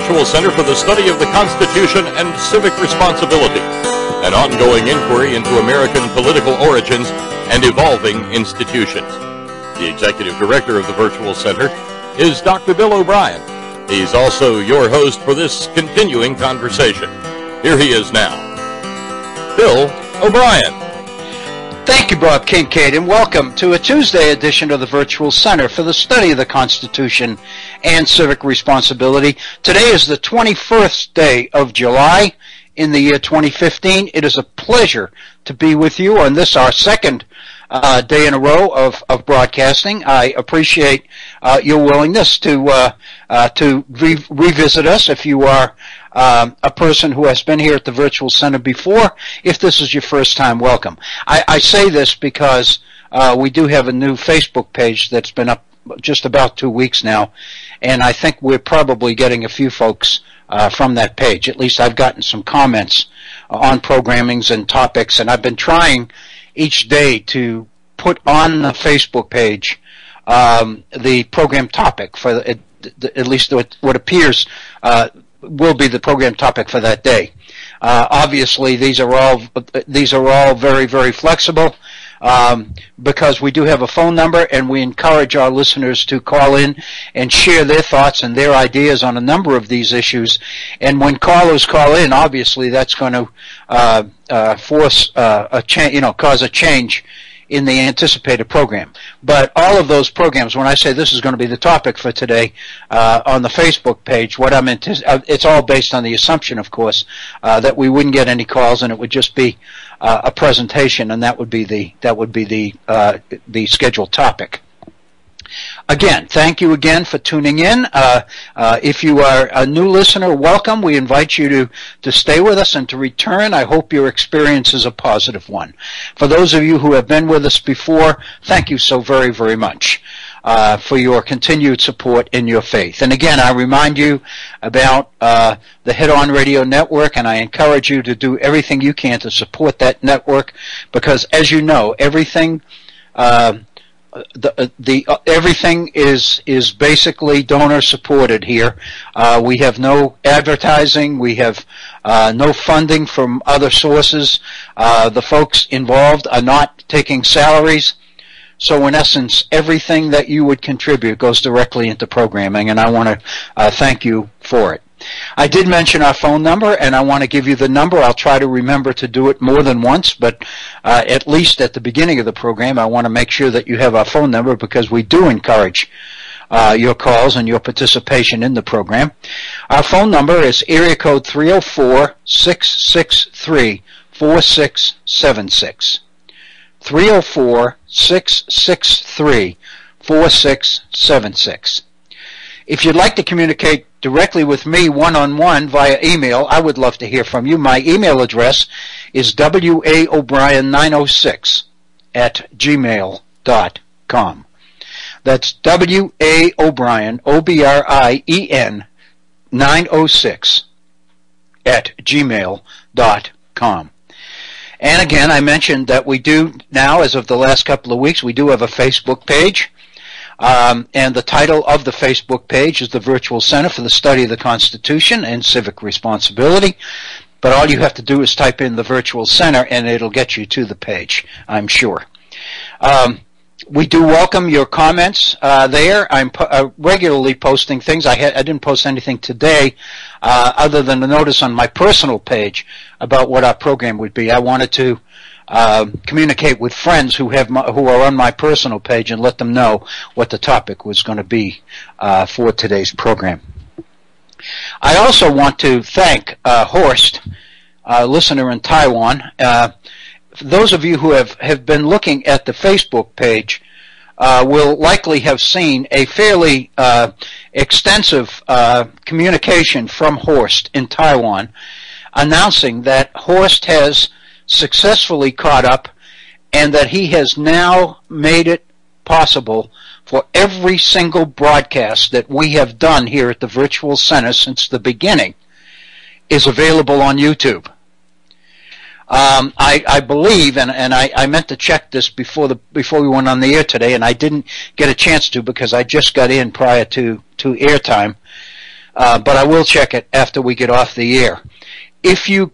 Virtual Center for the Study of the Constitution and Civic Responsibility, an ongoing inquiry into American political origins and evolving institutions. The Executive Director of the Virtual Center is Dr. Bill O'Brien. He's also your host for this continuing conversation. Here he is now, Bill O'Brien. Thank you, Bob Kincaid, and welcome to a Tuesday edition of the Virtual Center for the Study of the Constitution and Civic Responsibility. Today is the 21st day of July in the year 2015. It is a pleasure to be with you on this, our second day in a row of broadcasting. I appreciate your willingness to revisit us if you are a person who has been here at the Virtual Center before. If this is your first time, welcome. I say this because we do have a new Facebook page that's been up just about 2 weeks now, and I think we're probably getting a few folks from that page. At least I've gotten some comments on programmings and topics, and I've been trying each day to put on the Facebook page the program topic for at least what appears will be the program topic for that day. Obviously, these are all very, very flexible because we do have a phone number, and we encourage our listeners to call in and share their thoughts and their ideas on a number of these issues. And when callers call in, obviously that's going to force a change, cause a change in the anticipated program. But all of those programs, when I say this is going to be the topic for today on the Facebook page, it's all based on the assumption, of course, that we wouldn't get any calls, and it would just be a presentation, and that would be the scheduled topic. Again, thank you again for tuning in. If you are a new listener, welcome. We invite you to stay with us and to return. I hope your experience is a positive one. For those of you who have been with us before, thank you so very, very much for your continued support in your faith. And again, I remind you about the Head On Radio Network, and I encourage you to do everything you can to support that network, because as you know, everything everything is basically donor supported here. We have no advertising. We have no funding from other sources. The folks involved are not taking salaries. So in essence, everything that you would contribute goes directly into programming, and I want to thank you for it. I did mention our phone number, and I want to give you the number. I'll try to remember to do it more than once, but at least at the beginning of the program, I want to make sure that you have our phone number, because we do encourage your calls and your participation in the program. Our phone number is area code 304-663-4676. 304-663-4676. If you'd like to communicate directly with me one-on-one via email, I would love to hear from you. My email address is waobrien906@gmail.com. That's waobrien, O-B-R-I-E-N, 906@gmail.com. And again, I mentioned that we do now, as of the last couple of weeks, we do have a Facebook page. And the title of the Facebook page is the Virtual Center for the Study of the Constitution and Civic Responsibility. But all you have to do is type in the Virtual Center, and it'll get you to the page, I'm sure. We do welcome your comments there. I'm regularly posting things. I didn't post anything today other than a notice on my personal page about what our program would be. I wanted to communicate with friends who are on my personal page and let them know what the topic was going to be for today's program. I also want to thank Horst, a listener in Taiwan. Those of you who have been looking at the Facebook page will likely have seen a fairly extensive communication from Horst in Taiwan announcing that Horst has successfully caught up, and that he has now made it possible for every single broadcast that we have done here at the Virtual Center since the beginning is available on YouTube. I believe, and I meant to check this before we went on the air today, and I didn't get a chance to because I just got in prior to airtime. but I will check it after we get off the air. If you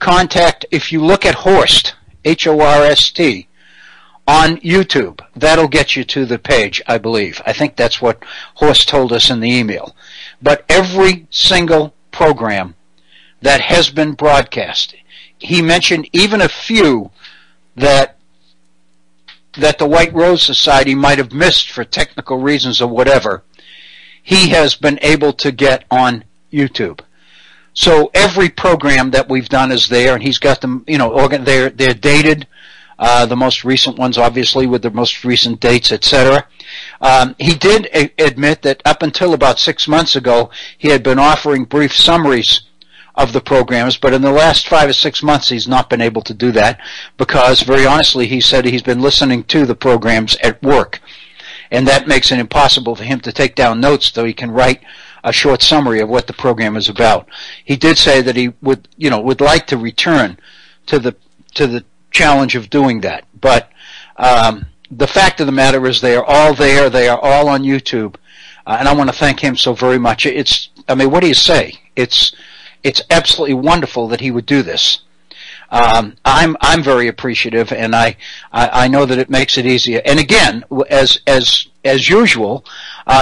look at Horst, Horst, on YouTube, that'll get you to the page, I believe. I think that's what Horst told us in the email. But every single program that has been broadcast, he mentioned even a few that the White Rose Society might have missed for technical reasons or whatever, he has been able to get on YouTube. So every program that we've done is there, and he's got them, they're dated. The most recent ones, obviously, with the most recent dates, etc. He did admit that up until about 6 months ago, he had been offering brief summaries of the programs, but in the last 5 or 6 months, he's not been able to do that because, very honestly, he said he's been listening to the programs at work, and that makes it impossible for him to take down notes so he can write a short summary of what the program is about. He did say that he would like to return to the challenge of doing that, but the fact of the matter is they are all there. They are all on YouTube, and I want to thank him so very much. What do you say? It's absolutely wonderful that he would do this. I'm very appreciative, and I know that it makes it easier. And again, as usual,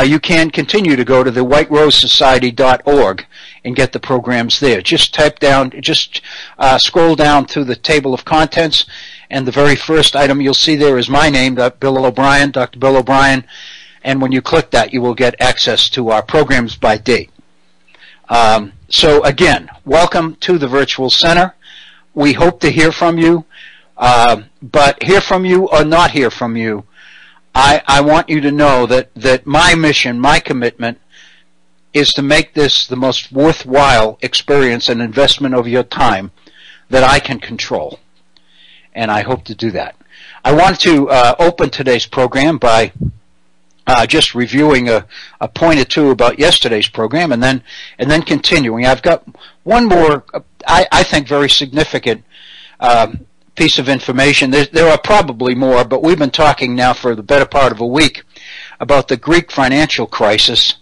you can continue to go to the whiterosesociety.org and get the programs there. Just scroll down to the table of contents, and the very first item you'll see there is my name, Bill O'Brien, Dr. Bill O'Brien, and when you click that, you will get access to our programs by date. So again, welcome to the Virtual Center. We hope to hear from you, but hear from you or not hear from you, I want you to know that my mission, my commitment, is to make this the most worthwhile experience and investment of your time that I can control. And I hope to do that. I want to open today's program by just reviewing a point or two about yesterday's program, and then continuing. I've got one more, I think, very significant piece of information. There are probably more, but we've been talking now for the better part of a week about the Greek financial crisis,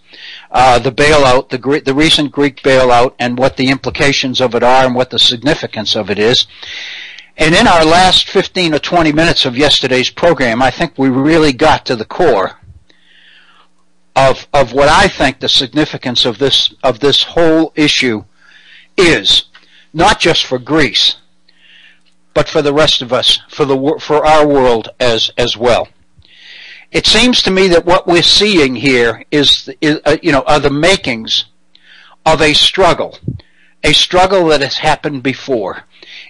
the bailout, the recent Greek bailout, and what the implications of it are and what the significance of it is. And in our last 15 or 20 minutes of yesterday's program, I think we really got to the core of what I think the significance of this whole issue is, not just for Greece, but for the rest of us, for our world as well. It seems to me that what we're seeing here are the makings of a struggle that has happened before.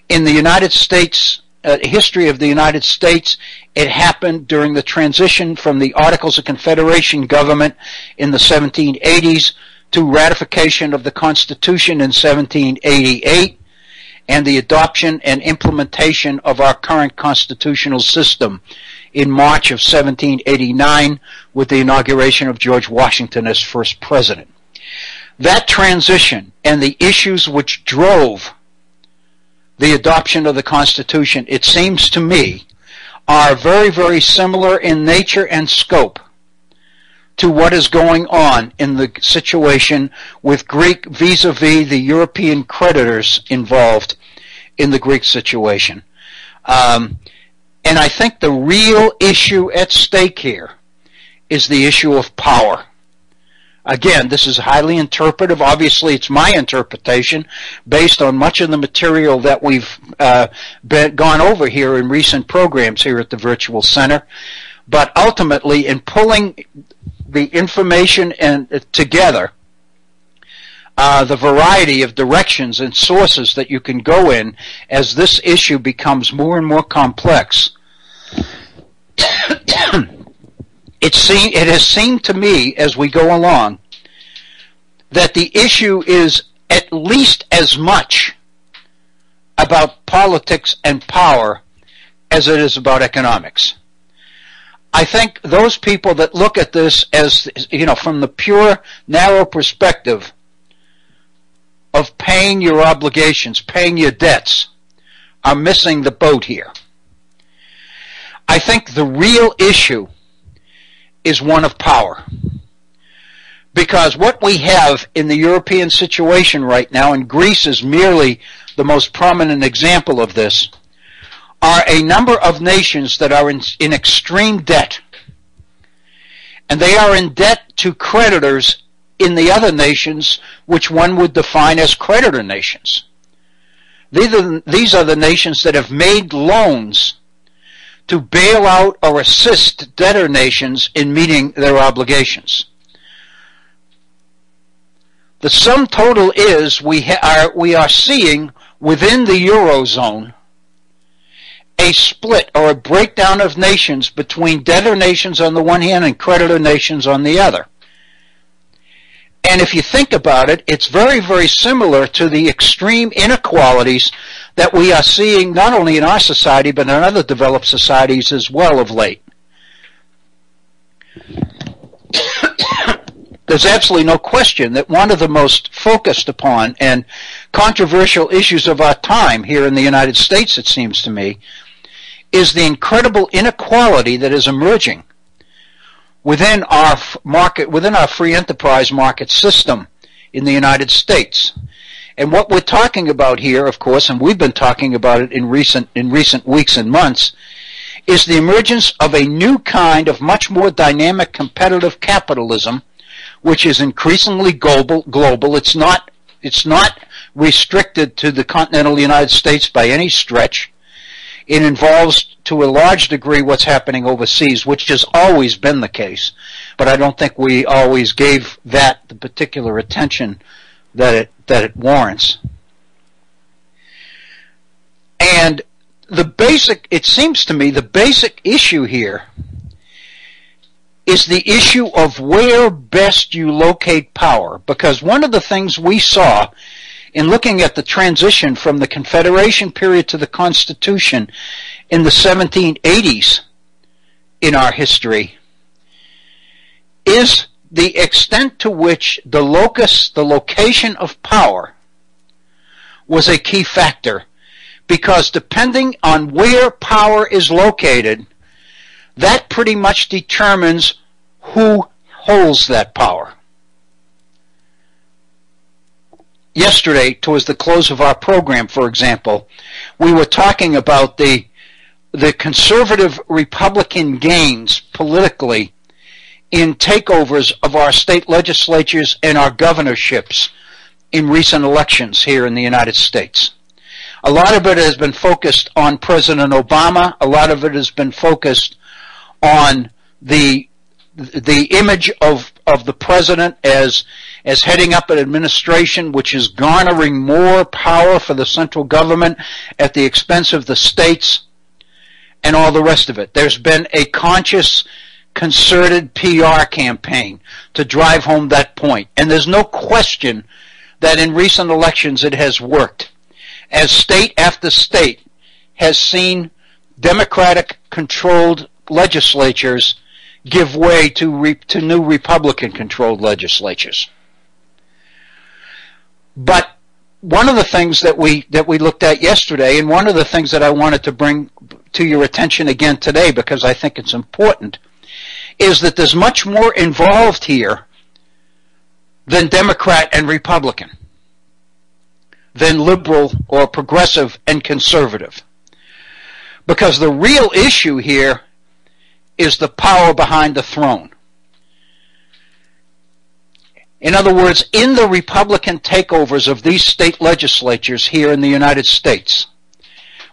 In the United States, history of the United States, it happened during the transition from the Articles of Confederation government in the 1780s to ratification of the Constitution in 1788 and the adoption and implementation of our current constitutional system in March of 1789 with the inauguration of George Washington as first president. That transition and the issues which drove the adoption of the Constitution, it seems to me, are very, very similar in nature and scope to what is going on in the situation with Greek vis-a-vis the European creditors involved in the Greek situation. And I think the real issue at stake here is the issue of power. Again, this is highly interpretive. Obviously, it's my interpretation based on much of the material that we've gone over here in recent programs here at the Virtual Center. But ultimately, in pulling the information together, the variety of directions and sources that you can go in as this issue becomes more and more complex, it has seemed to me as we go along that the issue is at least as much about politics and power as it is about economics. I think those people that look at this as, from the pure, narrow perspective of paying your obligations, paying your debts, are missing the boat here. I think the real issue is one of power. Because what we have in the European situation right now, and Greece is merely the most prominent example of this, are a number of nations that are in extreme debt. And they are in debt to creditors in the other nations, which one would define as creditor nations. These are the nations that have made loans to bail out or assist debtor nations in meeting their obligations. The sum total is we are seeing within the Eurozone a split or a breakdown of nations between debtor nations on the one hand and creditor nations on the other. And if you think about it, it's very, very similar to the extreme inequalities that we are seeing not only in our society but in other developed societies as well of late. There's absolutely no question that one of the most focused upon and controversial issues of our time here in the United States, it seems to me, is the incredible inequality that is emerging within our market, within our free enterprise market system in the United States. And what we're talking about here, of course, and we've been talking about it in recent weeks and months, is the emergence of a new kind of much more dynamic competitive capitalism, which is increasingly global. It's not restricted to the continental United States by any stretch. It involves, to a large degree, what's happening overseas, which has always been the case. But I don't think we always gave that the particular attention that it warrants. And it seems to me, the basic issue here is the issue of where best you locate power. Because one of the things we saw in looking at the transition from the Confederation period to the Constitution in the 1780s in our history is the extent to which the location of power was a key factor. Because depending on where power is located, that pretty much determines who holds that power. Yesterday, towards the close of our program, for example, we were talking about the conservative Republican gains politically in takeovers of our state legislatures and our governorships in recent elections here in the United States. A lot of it has been focused on President Obama. A lot of it has been focused on the image of the president as heading up an administration which is garnering more power for the central government at the expense of the states and all the rest of it. There's been a conscious, concerted PR campaign to drive home that point. And there's no question that in recent elections it has worked, as state after state has seen Democratic-controlled legislatures give way to new Republican-controlled legislatures. But one of the things that we looked at yesterday, and one of the things that I wanted to bring to your attention again today because I think it's important, is that there's much more involved here than Democrat and Republican, than liberal or progressive and conservative. Because the real issue here is the power behind the throne. In other words, in the Republican takeovers of these state legislatures here in the United States,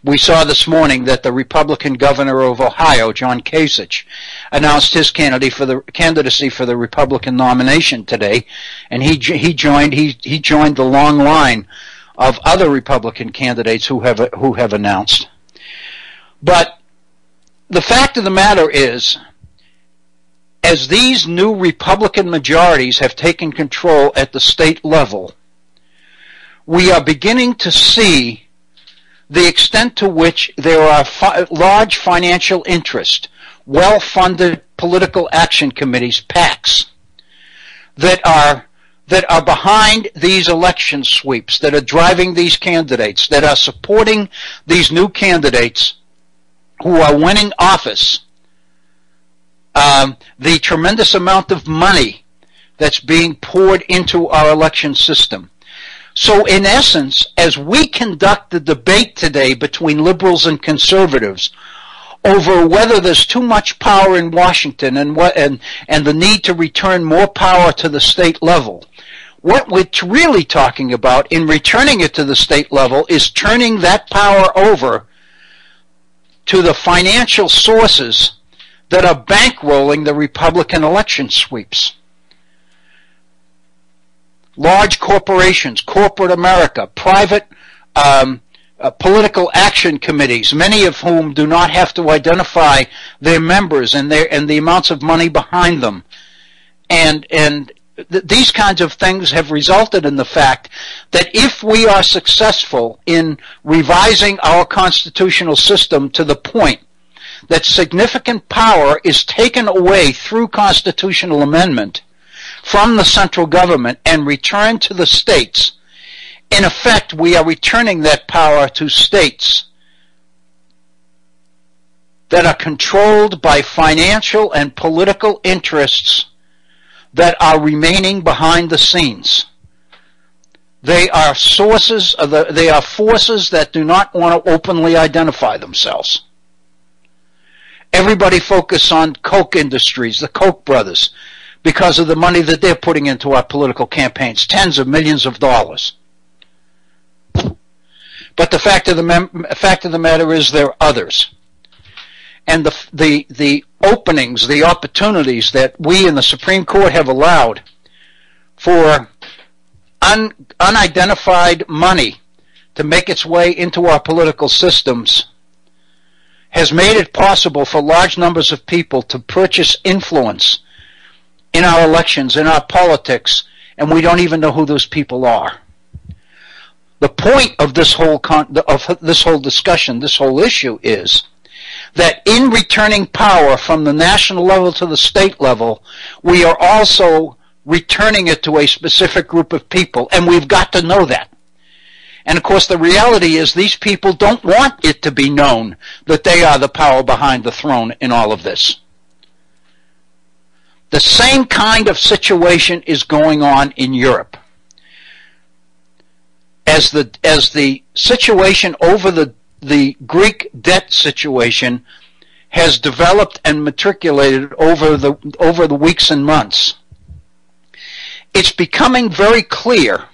we saw this morning that the Republican governor of Ohio, John Kasich, announced his candidacy for the Republican nomination today, and he joined the long line of other Republican candidates who have announced. But the fact of the matter is, as these new Republican majorities have taken control at the state level, we are beginning to see the extent to which there are large financial interest, well-funded political action committees, PACs, that are behind these election sweeps, that are driving these candidates, that are supporting these new candidates who are winning office. The tremendous amount of money that's being poured into our election system. So in essence, as we conduct the debate today between liberals and conservatives over whether there's too much power in Washington and the need to return more power to the state level, what we're really talking about in returning it to the state level is turning that power over to the financial sources that are bankrolling the Republican election sweeps. Large corporations, corporate America, private political action committees, many of whom do not have to identify their members and the amounts of money behind them. These kinds of things have resulted in the fact that if we are successful in revising our constitutional system to the point that significant power is taken away through constitutional amendment from the central government and returned to the states, in effect, we are returning that power to states that are controlled by financial and political interests that are remaining behind the scenes. They are forces that do not want to openly identify themselves. Everybody focus on Koch Industries, the Koch brothers, because of the money that they're putting into our political campaigns, tens of millions of dollars. But the fact of the matter is there are others. And the openings, the opportunities that we in the Supreme Court have allowed for unidentified money to make its way into our political systems has made it possible for large numbers of people to purchase influence in our elections, in our politics, and we don't even know who those people are. The point of this whole discussion, this whole issue is that in returning power from the national level to the state level, we are also returning it to a specific group of people, and we've got to know that. And of course the reality is these people don't want it to be known that they are the power behind the throne in all of this. The same kind of situation is going on in Europe. As the situation over the Greek debt situation has developed and matriculated over the weeks and months, it's becoming very clear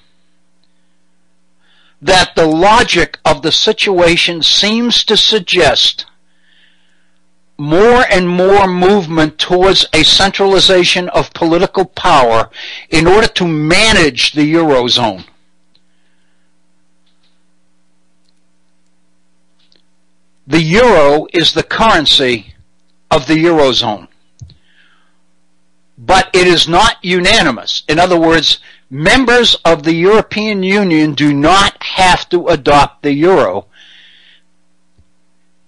that the logic of the situation seems to suggest more and more movement towards a centralization of political power in order to manage the Eurozone. The euro is the currency of the Eurozone, but it is not unanimous. In other words, members of the European Union do not have to adopt the euro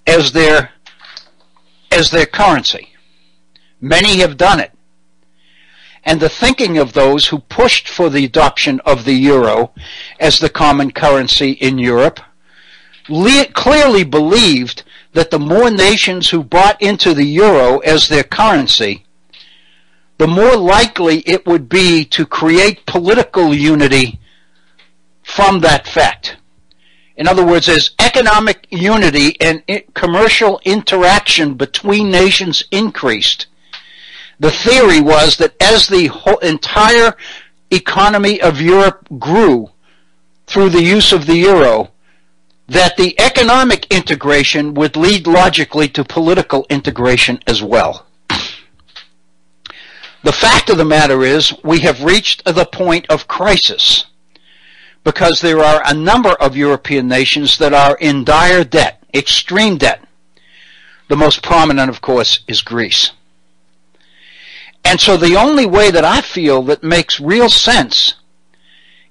as their currency. Many have done it. And the thinking of those who pushed for the adoption of the euro as the common currency in Europe clearly believed that the more nations who bought into the euro as their currency, the more likely it would be to create political unity from that fact. In other words, as economic unity and commercial interaction between nations increased, the theory was that as the whole entire economy of Europe grew through the use of the euro, that the economic integration would lead logically to political integration as well. The fact of the matter is we have reached the point of crisis because there are a number of European nations that are in dire debt, extreme debt. The most prominent, of course, is Greece. And so the only way that I feel that makes real sense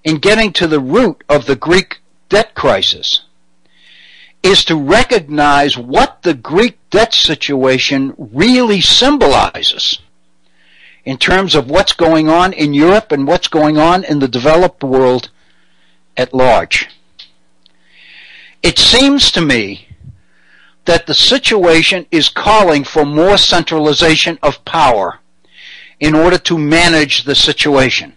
in getting to the root of the Greek debt crisis is to recognize what the Greek debt situation really symbolizes in terms of what's going on in Europe and what's going on in the developed world at large. It seems to me that the situation is calling for more centralization of power in order to manage the situation.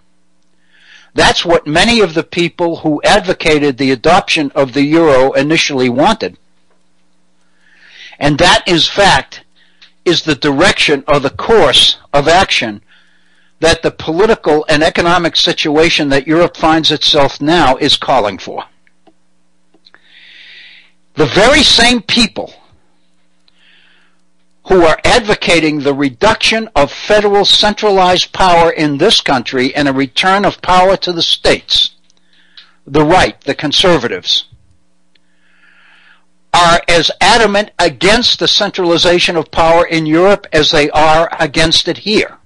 That's what many of the people who advocated the adoption of the euro initially wanted. And that, in fact, is the direction or the course of action that the political and economic situation that Europe finds itself now is calling for. The very same people who are advocating the reduction of federal centralized power in this country and a return of power to the states, the right, the conservatives, are as adamant against the centralization of power in Europe as they are against it here.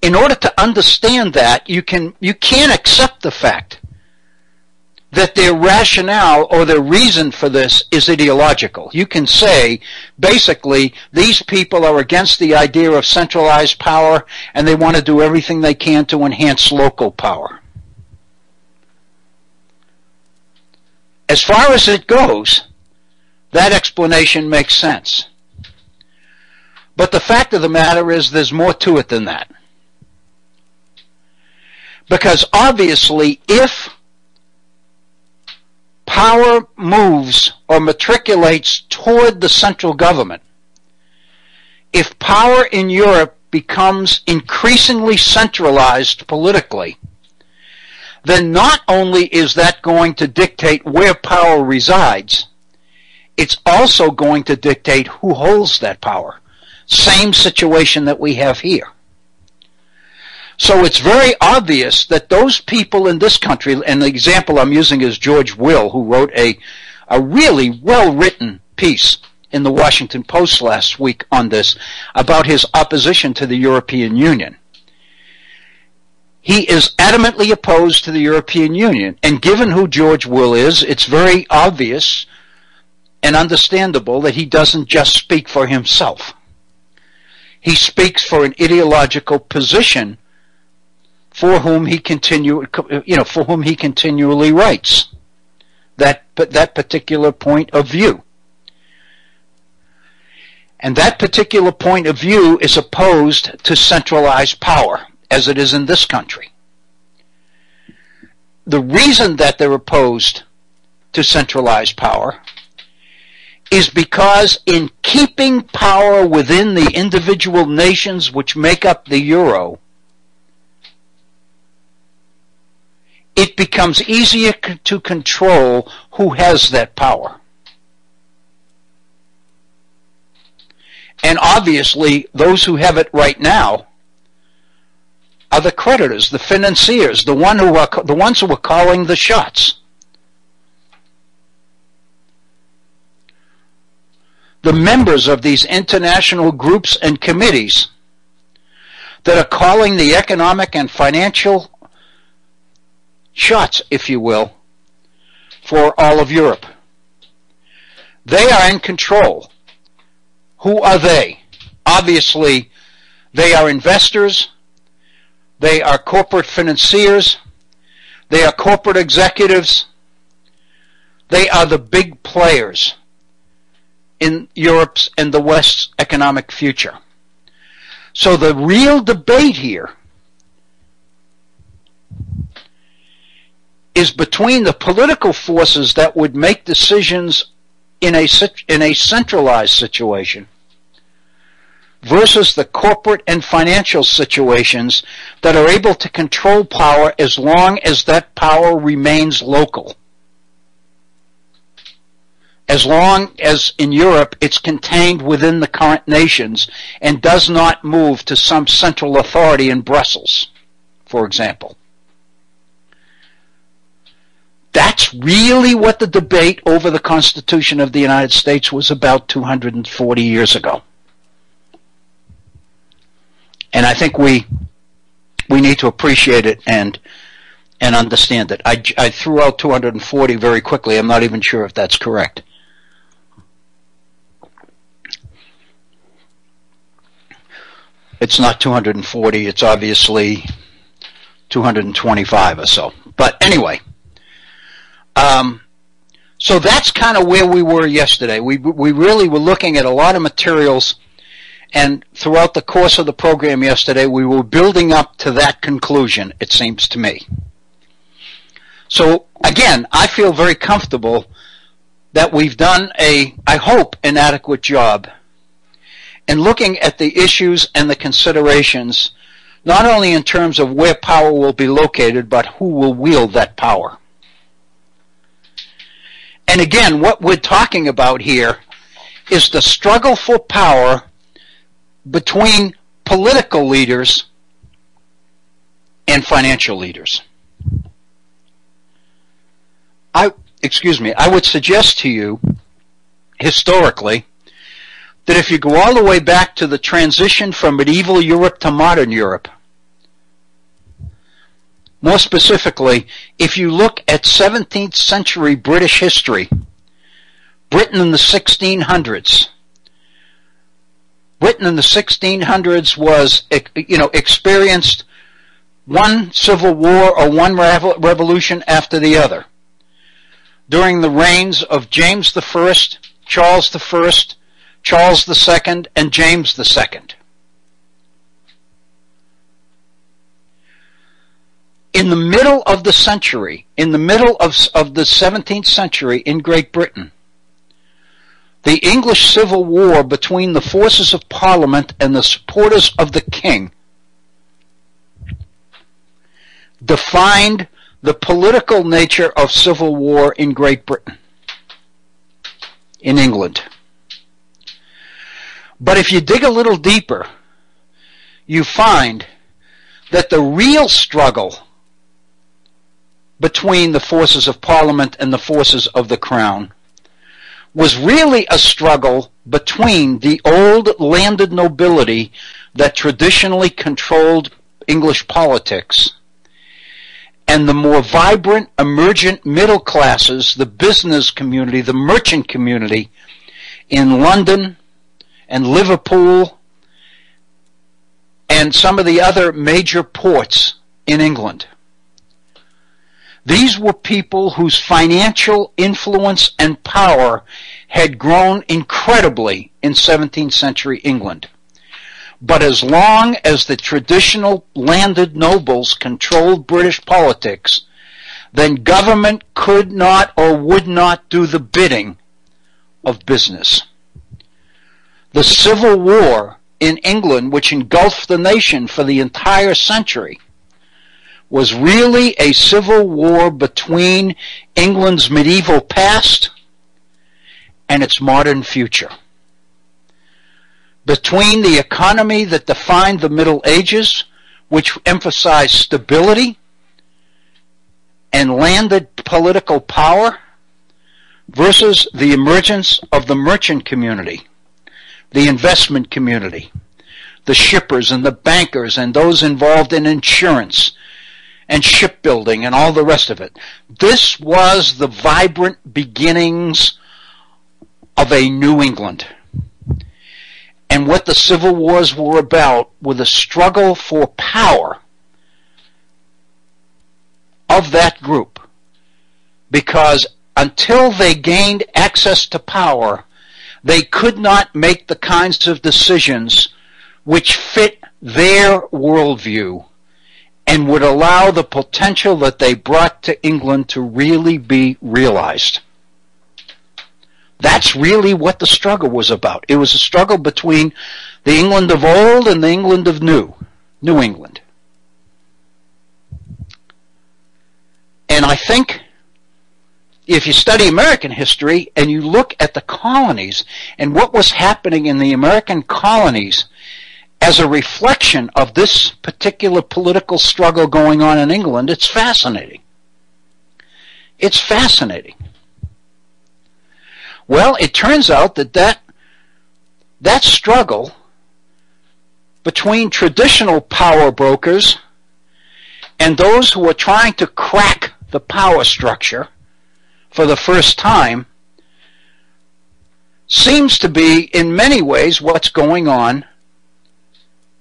In order to understand that, you can't accept the fact that their rationale or their reason for this is ideological. You can say, basically, these people are against the idea of centralized power and they want to do everything they can to enhance local power. As far as it goes, that explanation makes sense. But the fact of the matter is there's more to it than that. Because obviously, if power moves or matriculates toward the central government, if power in Europe becomes increasingly centralized politically, then not only is that going to dictate where power resides, it's also going to dictate who holds that power. Same situation that we have here. So it's very obvious that those people in this country, and the example I'm using is George Will, who wrote a really well-written piece in the Washington Post last week on this, about his opposition to the European Union. He is adamantly opposed to the European Union, and given who George Will is, it's very obvious and understandable that he doesn't just speak for himself. He speaks for an ideological position for whom he continually writes that particular point of view. And that particular point of view is opposed to centralized power, as it is in this country. The reason that they're opposed to centralized power is because in keeping power within the individual nations which make up the euro, it becomes easier to control who has that power. And obviously, those who have it right now are the creditors, the financiers, the ones who are calling the shots. The members of these international groups and committees that are calling the economic and financial shots, if you will, for all of Europe. They are in control. Who are they? Obviously, they are investors, they are corporate financiers, they are corporate executives, they are the big players in Europe's and the West's economic future. So the real debate here is between the political forces that would make decisions in a centralized situation versus the corporate and financial situations that are able to control power as long as that power remains local. As long as in Europe it's contained within the current nations and does not move to some central authority in Brussels, for example. That's really what the debate over the Constitution of the United States was about 240 years ago. And I think we need to appreciate it and understand it. I threw out 240 very quickly. I'm not even sure if that's correct. It's not 240. It's obviously 225 or so. But anyway. So that's kind of where we were yesterday. We really were looking at a lot of materials And throughout the course of the program yesterday, we were building up to that conclusion, it seems to me. So, again, I feel very comfortable that we've done I hope, an adequate job in looking at the issues and the considerations, not only in terms of where power will be located, but who will wield that power. And again, what we're talking about here is the struggle for power between political leaders and financial leaders. I would suggest to you, historically, that if you go all the way back to the transition from medieval Europe to modern Europe, more specifically, if you look at 17th century British history, Britain in the 1600s, Britain in the 1600s was, experienced one civil war or one revolution after the other. During the reigns of James I, Charles I, Charles II, and James II. In the middle of the century, in the middle of the 17th century in Great Britain, the English Civil War between the forces of Parliament and the supporters of the King defined the political nature of civil war in Great Britain, in England. But if you dig a little deeper, you find that the real struggle between the forces of Parliament and the forces of the Crown was really a struggle between the old landed nobility that traditionally controlled English politics and the more vibrant, emergent middle classes, the business community, the merchant community in London and Liverpool and some of the other major ports in England. These were people whose financial influence and power had grown incredibly in 17th century England. But as long as the traditional landed nobles controlled British politics, then government could not or would not do the bidding of business. The Civil War in England, which engulfed the nation for the entire century, was really a civil war between England's medieval past and its modern future. Between the economy that defined the Middle Ages, which emphasized stability and landed political power, versus the emergence of the merchant community, the investment community, the shippers and the bankers and those involved in insurance and shipbuilding and all the rest of it. This was the vibrant beginnings of a New England. And what the Civil Wars were about were the struggle for power of that group. Because until they gained access to power, they could not make the kinds of decisions which fit their worldview and would allow the potential that they brought to England to really be realized. That's really what the struggle was about. It was a struggle between the England of old and the England of New England. And I think if you study American history and you look at the colonies and what was happening in the American colonies as a reflection of this particular political struggle going on in England, it's fascinating. It's fascinating. Well, it turns out that struggle between traditional power brokers and those who are trying to crack the power structure for the first time seems to be, in many ways, what's going on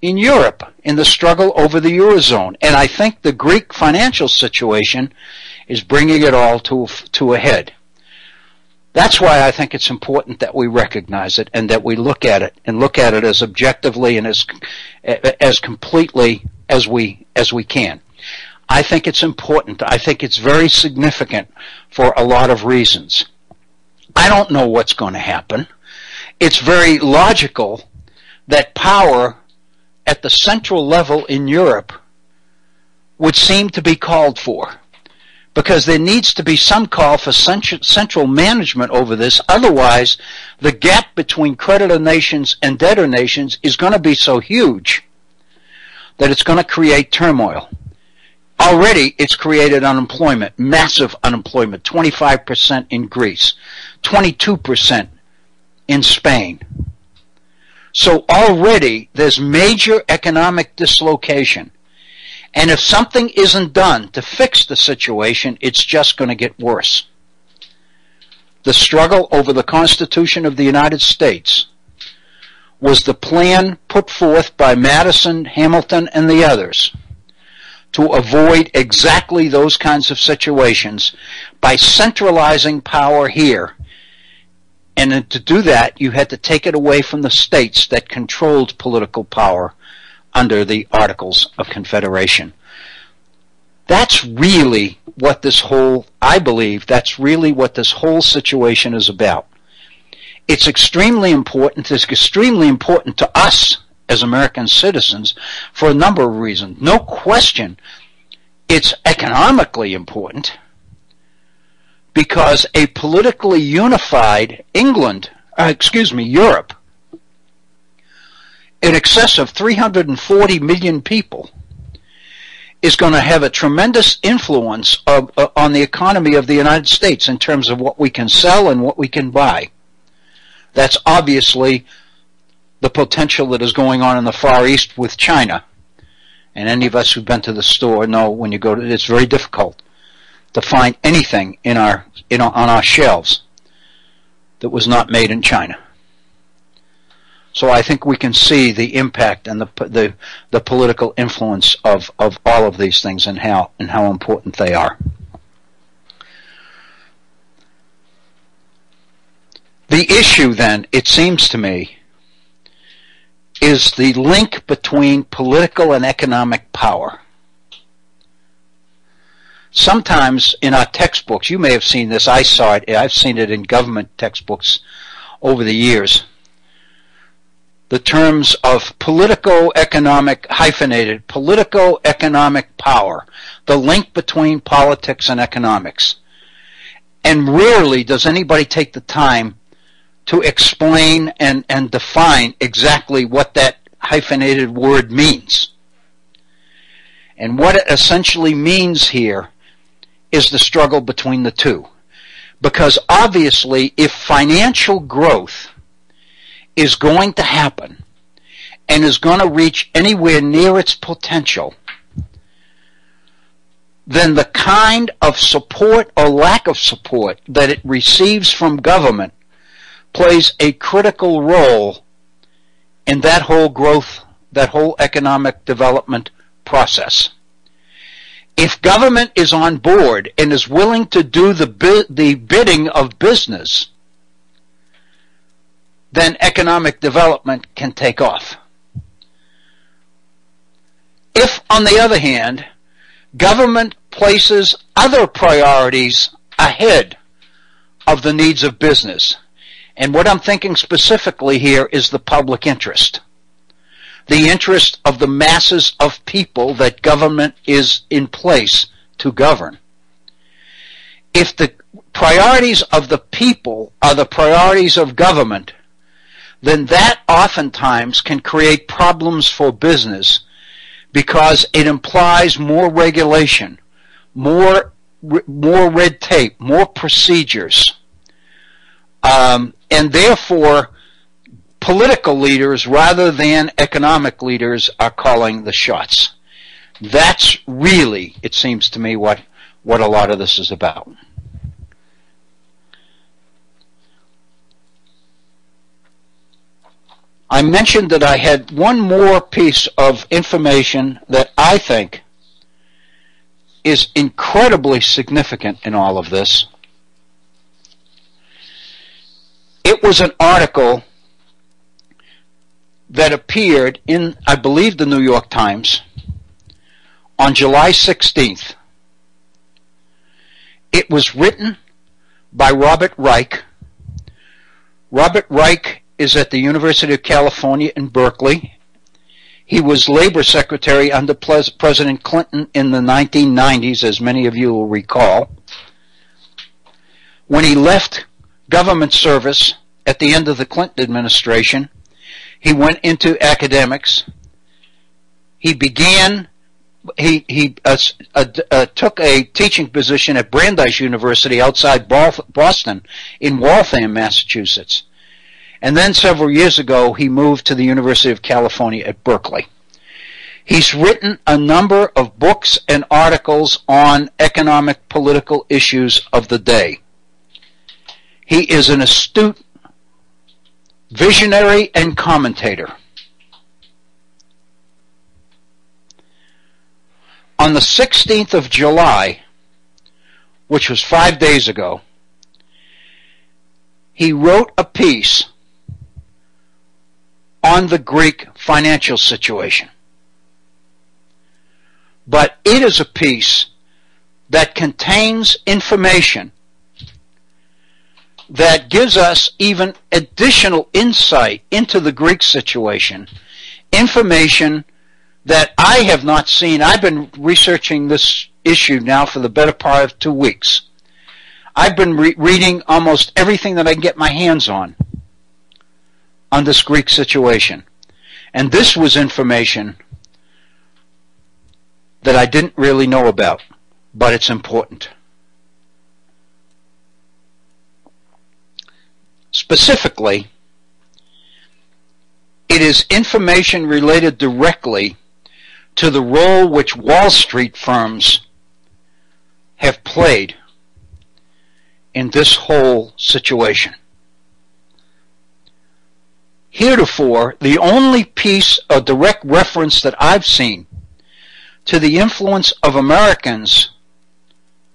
in Europe, in the struggle over the Eurozone. And I think the Greek financial situation is bringing it all to a head. That's why I think it's important that we recognize it and that we look at it as objectively and as completely as we can. I think it's important. I think it's very significant for a lot of reasons. I don't know what's going to happen. It's very logical that power at the central level in Europe would seem to be called for, because there needs to be some call for central management over this. Otherwise, the gap between creditor nations and debtor nations is going to be so huge that it's going to create turmoil. Already, it's created unemployment, massive unemployment, 25% in Greece, 22% in Spain. So already, there's major economic dislocation. And if something isn't done to fix the situation, it's just going to get worse. The struggle over the Constitution of the United States was the plan put forth by Madison, Hamilton, and the others to avoid exactly those kinds of situations by centralizing power here. And to do that, you had to take it away from the states that controlled political power under the Articles of Confederation. That's really what this whole, I believe, that's really what this whole situation is about. It's extremely important. It's extremely important to us as American citizens for a number of reasons. No question, it's economically important because a politically unified Europe, in excess of 340 million people, is going to have a tremendous influence on the economy of the United States in terms of what we can sell and what we can buy. That's obviously the potential that is going on in the Far East with China. And any of us who've been to the store know when you go to it's very difficult to find anything on our shelves that was not made in China. So I think we can see the impact and the political influence of all of these things and how important they are. The issue then, it seems to me, is the link between political and economic power. Sometimes in our textbooks, you may have seen this, I saw it, I've seen it in government textbooks over the years, the terms of politico-economic, hyphenated, politico-economic power, the link between politics and economics. And rarely does anybody take the time to explain and define exactly what that hyphenated word means. And what it essentially means here is the struggle between the two. Because obviously, if financial growth is going to happen and is going to reach anywhere near its potential, then the kind of support or lack of support that it receives from government plays a critical role in that whole growth, that whole economic development process. If government is on board and is willing to do the bidding of business, then economic development can take off. If, on the other hand, government places other priorities ahead of the needs of business, and what I'm thinking specifically here is the public interest, the interest of the masses of people that government is in place to govern. If the priorities of the people are the priorities of government, then that oftentimes can create problems for business because it implies more regulation, more red tape, more procedures. And therefore, political leaders rather than economic leaders are calling the shots. That's really, it seems to me, what a lot of this is about. I mentioned that I had one more piece of information that I think is incredibly significant in all of this. It was an article that appeared in, I believe, the New York Times on July 16th. It was written by Robert Reich. Robert Reich is at the University of California in Berkeley. He was Labor Secretary under President Clinton in the 1990s, as many of you will recall. When he left government service at the end of the Clinton administration, he went into academics. He took a teaching position at Brandeis University outside Boston in Waltham, Massachusetts. And then several years ago, he moved to the University of California at Berkeley. He's written a number of books and articles on economic, political issues of the day. He is an astute visionary and commentator. On the 16th of July, which was 5 days ago, he wrote a piece on the Greek financial situation. But it is a piece that contains information that gives us even additional insight into the Greek situation, information that I have not seen. I've been researching this issue now for the better part of 2 weeks. I've been reading almost everything that I can get my hands on this Greek situation. And this was information that I didn't really know about, but it's important. Specifically, it is information related directly to the role which Wall Street firms have played in this whole situation. Heretofore, the only piece of direct reference that I've seen to the influence of Americans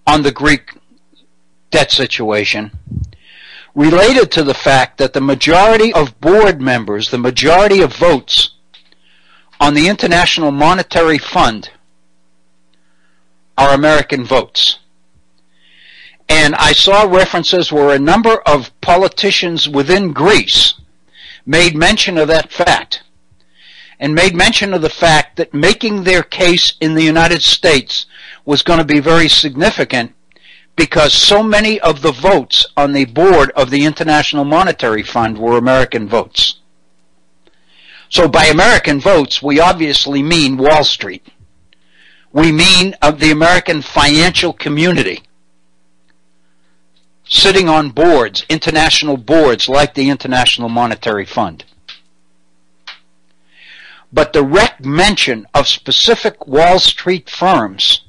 on the Greek debt situation related to the fact that the majority of board members, the majority of votes on the International Monetary Fund are American votes. And I saw references where a number of politicians within Greece made mention of that fact, and made mention of the fact that making their case in the United States was going to be very significant because so many of the votes on the board of the International Monetary Fund were American votes. So by American votes, we obviously mean Wall Street. We mean of the American financial community sitting on boards, international boards like the International Monetary Fund. But direct mention of specific Wall Street firms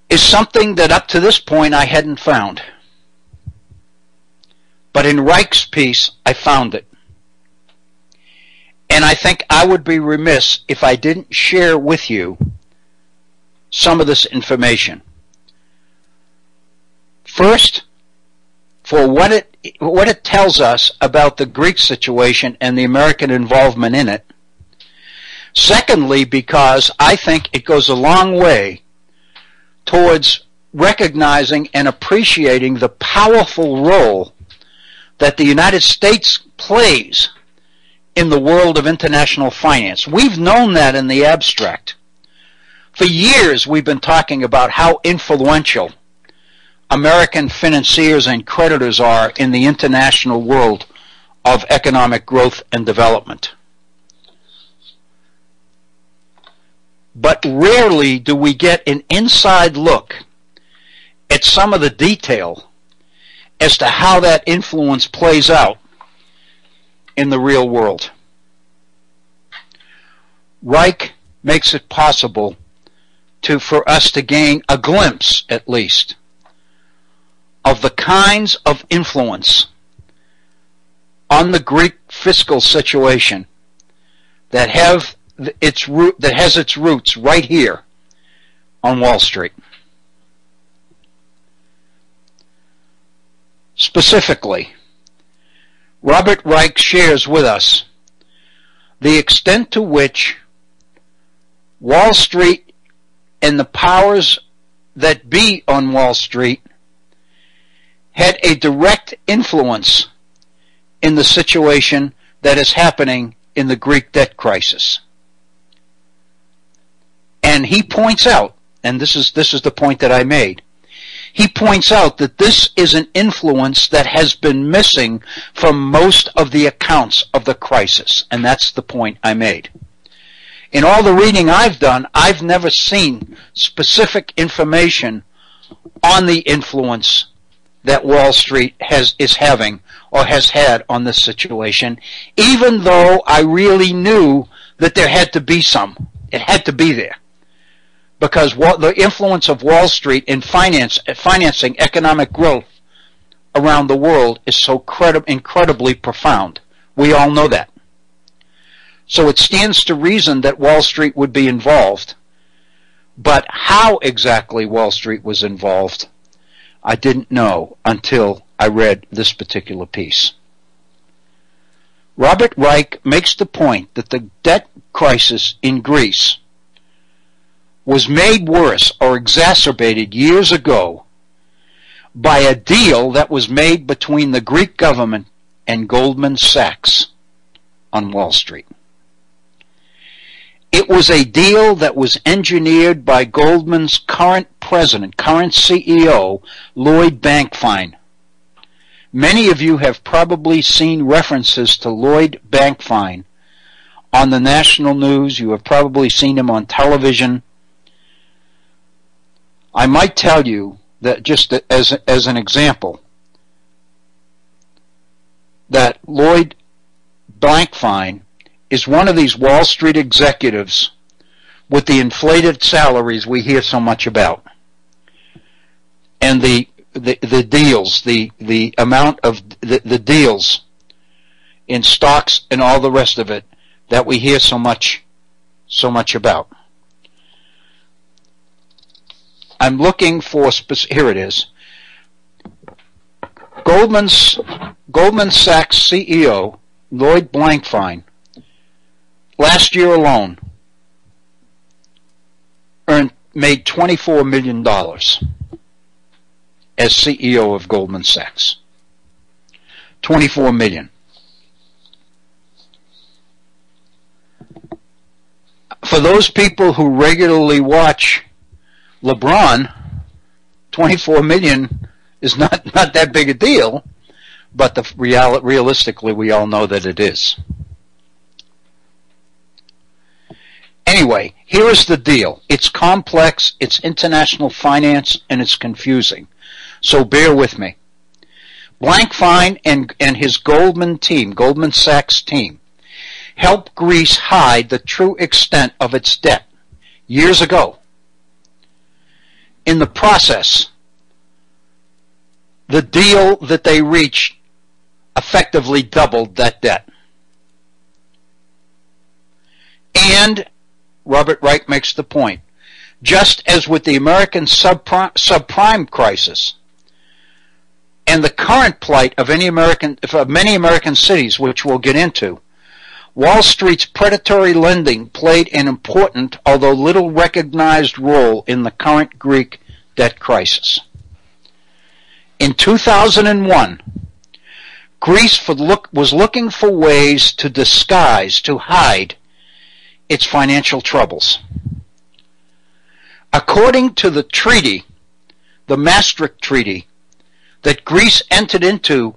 is something that up to this point I hadn't found. But in Reich's piece, I found it. And I think I would be remiss if I didn't share with you some of this information. First, for what it tells us about the Greek situation and the American involvement in it. Secondly, because I think it goes a long way towards recognizing and appreciating the powerful role that the United States plays in the world of international finance. We've known that in the abstract. For years we've been talking about how influential American financiers and creditors are in the international world of economic growth and development. But rarely do we get an inside look at some of the detail as to how that influence plays out in the real world. Reich makes it possible for us to gain a glimpse, at least, of the kinds of influence on the Greek fiscal situation that has its roots right here on Wall Street. Specifically, Robert Reich shares with us the extent to which Wall Street and the powers that be on Wall Street had a direct influence in the situation that is happening in the Greek debt crisis. And he points out, and this is the point that I made, he points out that this is an influence that has been missing from most of the accounts of the crisis, and that's the point I made. In all the reading I've done, I've never seen specific information on the influence that Wall Street is having or has had on this situation, even though I really knew that there had to be some. It had to be there. Because the influence of Wall Street in financing economic growth around the world is so incredibly profound. We all know that. So it stands to reason that Wall Street would be involved. But how exactly Wall Street was involved, I didn't know until I read this particular piece. Robert Reich makes the point that the debt crisis in Greece was made worse or exacerbated years ago by a deal that was made between the Greek government and Goldman Sachs on Wall Street. It was a deal that was engineered by Goldman's current president, current CEO, Lloyd Bankfine. Many of you have probably seen references to Lloyd Bankfine on the national news. You have probably seen him on television. I might tell you that just as an example, that Lloyd Bankfine is one of these Wall Street executives with the inflated salaries we hear so much about, and the deals, the amount of the deals in stocks and all the rest of it that we hear so much about. I'm looking for here it is. Goldman Sachs CEO Lloyd Bankfine last year alone made $24 million as CEO of Goldman Sachs. $24 million. For those people who regularly watch LeBron, $24 million is not that big a deal, but realistically we all know that it is. Anyway, here is the deal. It's complex, it's international finance, and it's confusing. So bear with me. Bankfine and his Goldman Sachs team, helped Greece hide the true extent of its debt years ago. In the process, the deal that they reached effectively doubled that debt. And Robert Reich makes the point, just as with the American subprime crisis and the current plight of many American cities, which we'll get into, Wall Street's predatory lending played an important, although little recognized, role in the current Greek debt crisis. In 2001, Greece was looking for ways to disguise, to hide its financial troubles. According to the treaty, the Maastricht Treaty, that Greece entered into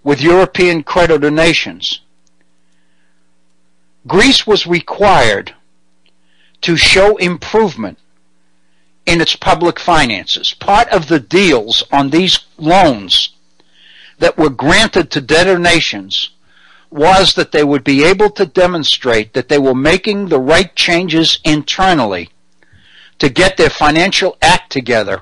with European creditor nations, Greece was required to show improvement in its public finances. Part of the deals on these loans that were granted to debtor nations was that they would be able to demonstrate that they were making the right changes internally to get their financial act together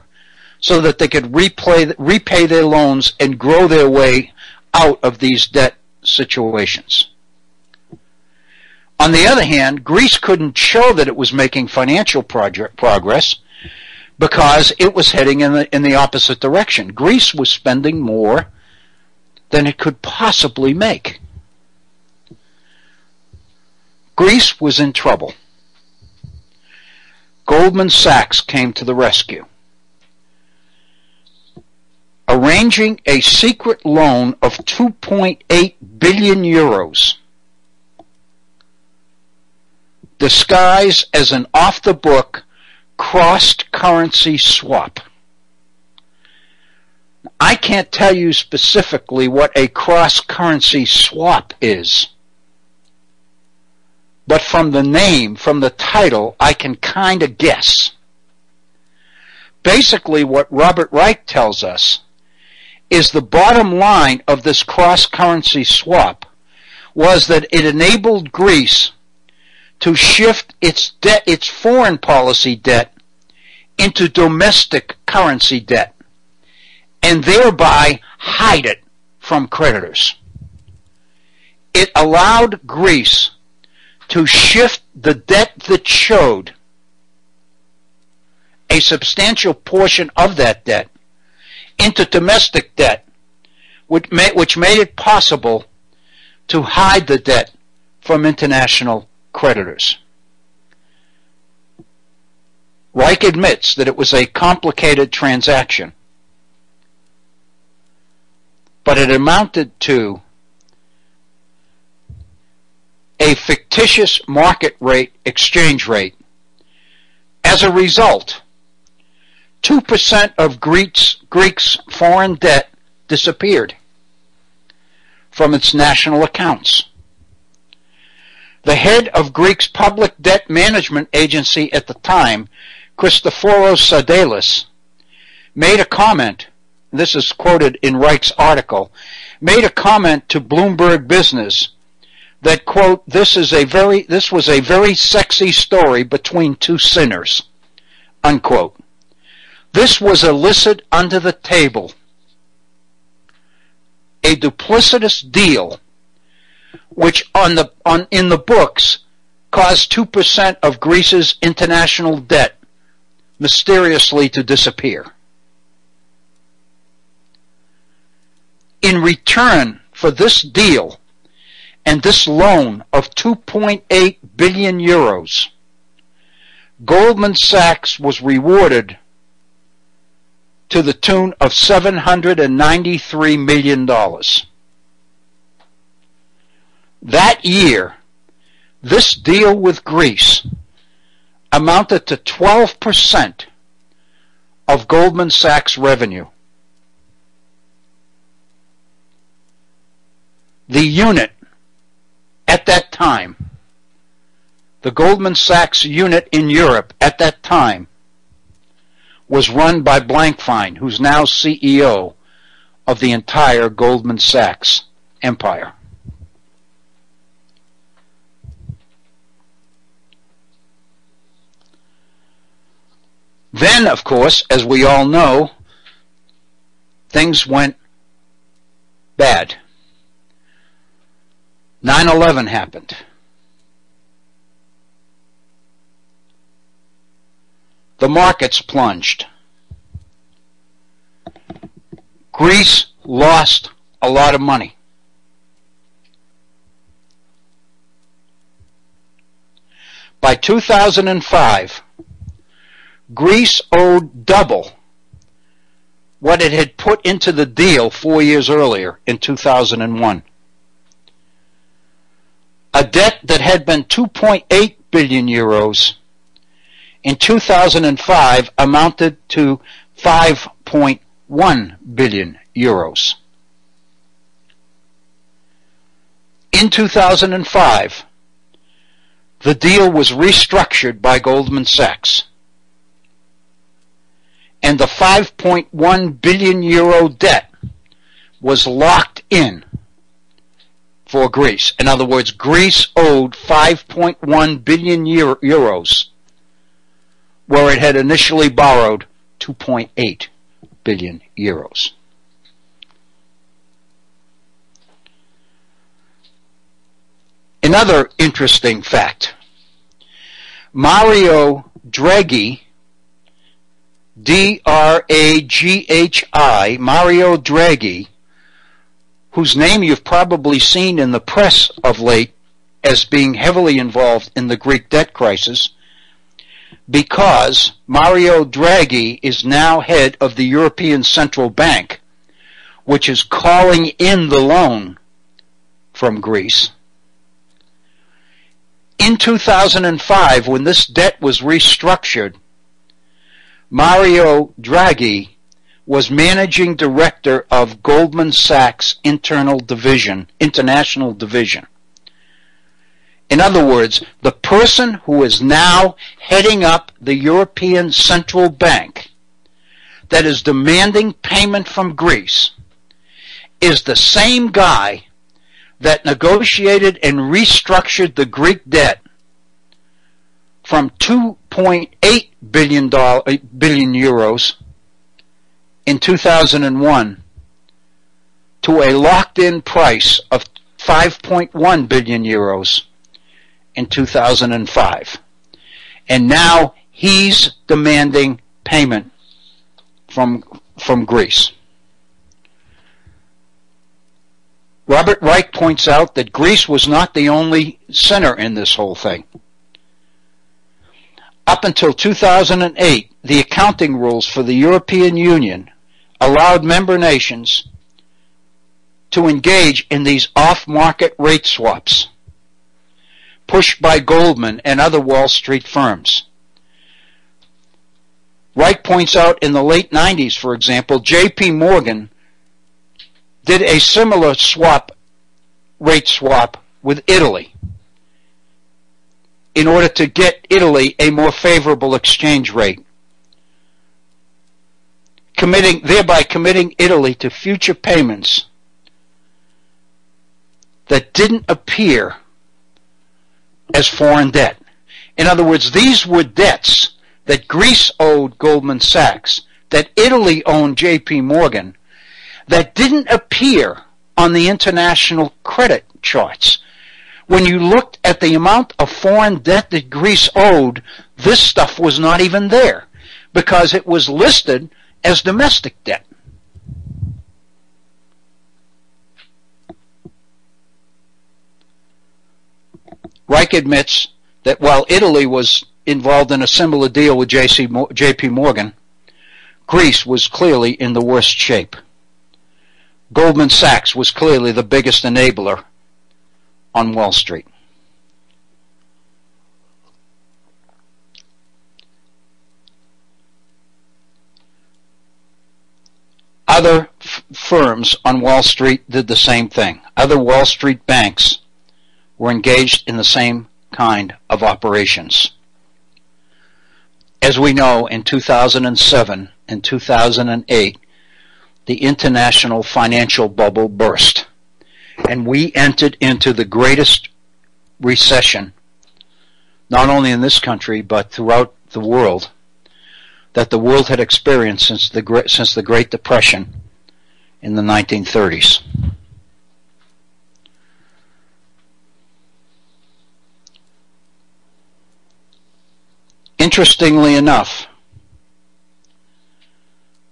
so that they could repay their loans and grow their way out of these debt situations. On the other hand, Greece couldn't show that it was making financial progress because it was heading in the opposite direction. Greece was spending more than it could possibly make. Greece was in trouble. Goldman Sachs came to the rescue, arranging a secret loan of 2.8 billion euros, disguised as an off-the-book cross-currency swap. I can't tell you specifically what a cross-currency swap is, but from the name, from the title, I can kind of guess. Basically, what Robert Reich tells us is the bottom line of this cross-currency swap was that it enabled Greece to shift its debt, its foreign policy debt, into domestic currency debt, and thereby hide it from creditors. It allowed Greece to shift the debt that showed a substantial portion of that debt into domestic debt, which made it possible to hide the debt from international creditors. Reich admits that it was a complicated transaction, but it amounted to a fictitious market rate exchange rate. As a result, 2% of Greece's foreign debt disappeared from its national accounts. The head of Greece's public debt management agency at the time, Christoforos Sadelis, made a comment, this is quoted in Reich's article, made a comment to Bloomberg Business that, quote, this was a very sexy story between two sinners, unquote. This was illicit under the table, a duplicitous deal which in the books caused 2% of Greece's international debt mysteriously to disappear. In return for this deal and this loan of 2.8 billion euros, Goldman Sachs was rewarded to the tune of $793 million. That year, this deal with Greece amounted to 12% of Goldman Sachs' revenue. The unit at that time, the Goldman Sachs unit in Europe at that time, was run by Blankfein, who's now CEO of the entire Goldman Sachs empire. Then, of course, as we all know, things went bad. 9/11 happened. The markets plunged. Greece lost a lot of money. By 2005, Greece owed double what it had put into the deal 4 years earlier in 2001. A debt that had been 2.8 billion euros in 2005 amounted to 5.1 billion euros. In 2005, the deal was restructured by Goldman Sachs, and the 5.1 billion euro debt was locked in for Greece. In other words, Greece owed 5.1 billion euros, where it had initially borrowed 2.8 billion euros. Another interesting fact: Mario Draghi, D-R-A-G-H-I, Mario Draghi, whose name you've probably seen in the press of late as being heavily involved in the Greek debt crisis, because Mario Draghi is now head of the European Central Bank, which is calling in the loan from Greece. In 2005, when this debt was restructured, Mario Draghi was managing director of Goldman Sachs International Division. In other words, the person who is now heading up the European Central Bank that is demanding payment from Greece is the same guy that negotiated and restructured the Greek debt from 2.8 billion euros in 2001 to a locked-in price of 5.1 billion euros in 2005. And now he's demanding payment from Greece. Robert Reich points out that Greece was not the only sinner in this whole thing. Up until 2008, the accounting rules for the European Union allowed member nations to engage in these off-market rate swaps pushed by Goldman and other Wall Street firms. Reich points out in the late 90s, for example, J.P. Morgan did a similar rate swap with Italy in order to get Italy a more favorable exchange rate, thereby committing Italy to future payments that didn't appear as foreign debt. In other words, these were debts that Greece owed Goldman Sachs, that Italy owned J.P. Morgan, that didn't appear on the international credit charts. When you looked at the amount of foreign debt that Greece owed, this stuff was not even there because it was listed as domestic debt. Reich admits that while Italy was involved in a similar deal with J.P. Morgan, Greece was clearly in the worst shape. Goldman Sachs was clearly the biggest enabler on Wall Street. Other firms on Wall Street did the same thing. Other Wall Street banks were engaged in the same kind of operations. As we know, in 2007 and 2008, the international financial bubble burst, and we entered into the greatest recession, not only in this country but throughout the world, that the world had experienced since the Great Depression in the 1930s. Interestingly enough,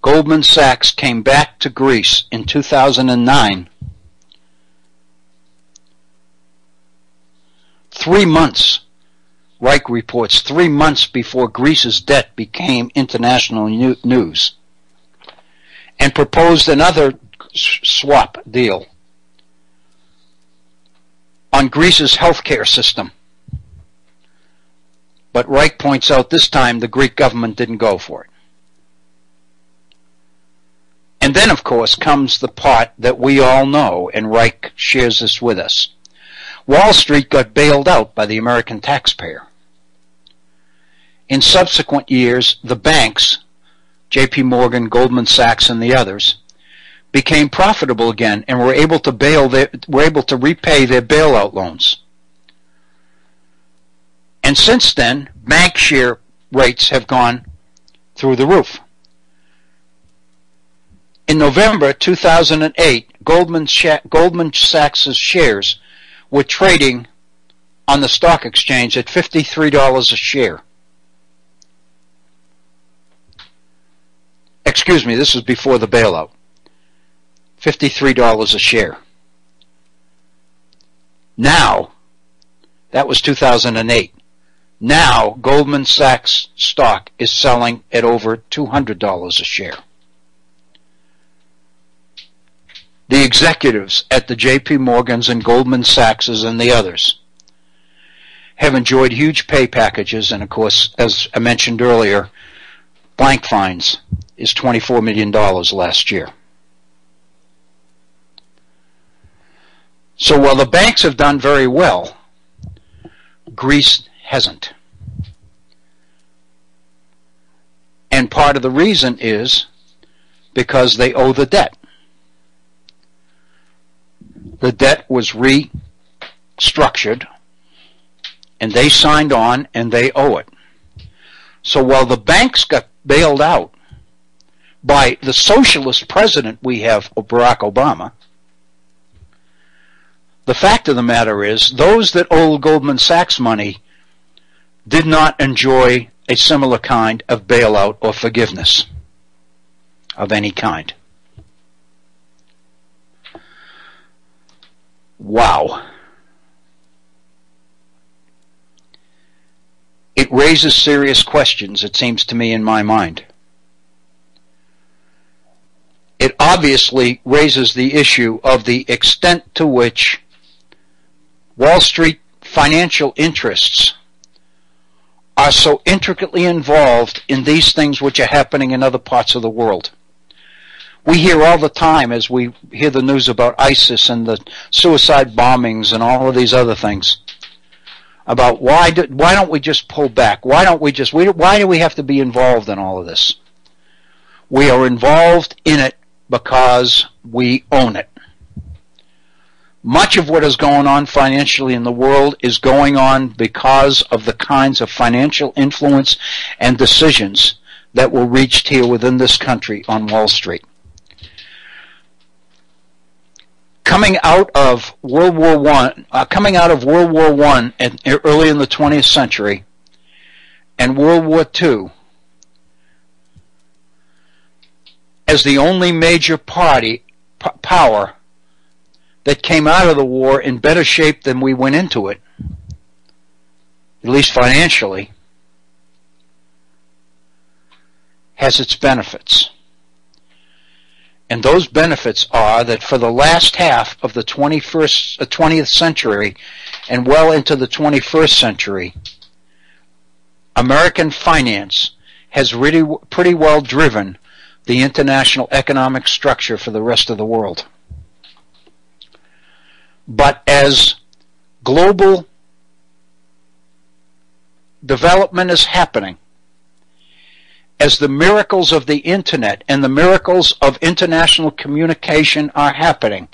Goldman Sachs came back to Greece in 2009, 3 months, Reich reports, 3 months before Greece's debt became international news, and proposed another swap deal on Greece's healthcare system. But Reich points out this time the Greek government didn't go for it. And then, of course, comes the part that we all know, and Reich shares this with us. Wall Street got bailed out by the American taxpayer. In subsequent years, the banks, J.P. Morgan, Goldman Sachs, and the others, became profitable again and were able to repay their bailout loans. And since then, bank share rates have gone through the roof. In November 2008, Goldman Sachs' shares were trading on the stock exchange at $53 a share. Excuse me, this was before the bailout. $53 a share. Now, that was 2008. Now, Goldman Sachs stock is selling at over $200 a share. The executives at the J.P. Morgans and Goldman Sachs and the others have enjoyed huge pay packages, and of course, as I mentioned earlier, blank fines is $24 million last year. So while the banks have done very well, Greece hasn't. And part of the reason is because they owe the debt. The debt was restructured, and they signed on, and they owe it. So while the banks got bailed out by the socialist president we have, Barack Obama, the fact of the matter is those that owe Goldman Sachs money did not enjoy a similar kind of bailout or forgiveness of any kind. Wow. It raises serious questions, it seems to me, in my mind. It obviously raises the issue of the extent to which Wall Street financial interests are so intricately involved in these things which are happening in other parts of the world. We hear all the time, as we hear the news about ISIS and the suicide bombings and all of these other things, about why don't we just pull back? Why do we have to be involved in all of this? We are involved in it because we own it. Much of what is going on financially in the world is going on because of the kinds of financial influence and decisions that were reached here within this country on Wall Street. Coming out of World War I and early in the 20th century and World War II, as the only major power that came out of the war in better shape than we went into it, at least financially, has its benefits. And those benefits are that for the last half of the 20th century and well into the 21st century, American finance has really pretty well driven the international economic structure for the rest of the world. But as global development is happening, as the miracles of the internet and the miracles of international communication are happening,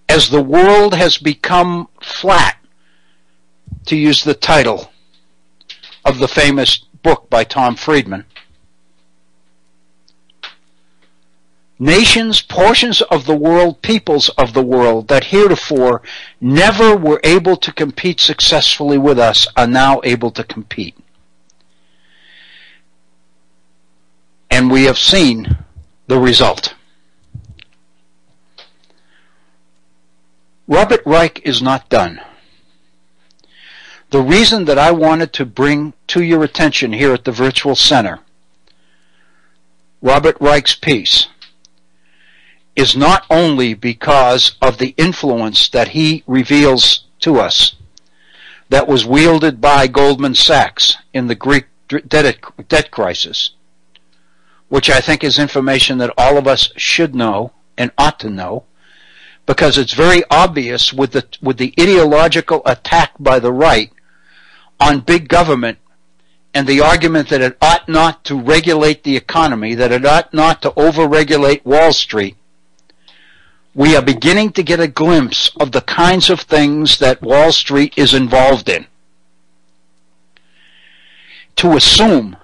as the world has become flat, to use the title of the famous book by Tom Friedman, nations, portions of the world, peoples of the world that heretofore never were able to compete successfully with us are now able to compete. And we have seen the result. Robert Reich is not done. The reason that I wanted to bring to your attention here at the Virtual Center Robert Reich's piece is not only because of the influence that he reveals to us that was wielded by Goldman Sachs in the Greek debt crisis, which I think is information that all of us should know and ought to know, because it's very obvious with the ideological attack by the right on big government and the argument that it ought not to regulate the economy, that it ought not to overregulate Wall Street. We are beginning to get a glimpse of the kinds of things that Wall Street is involved in. To assume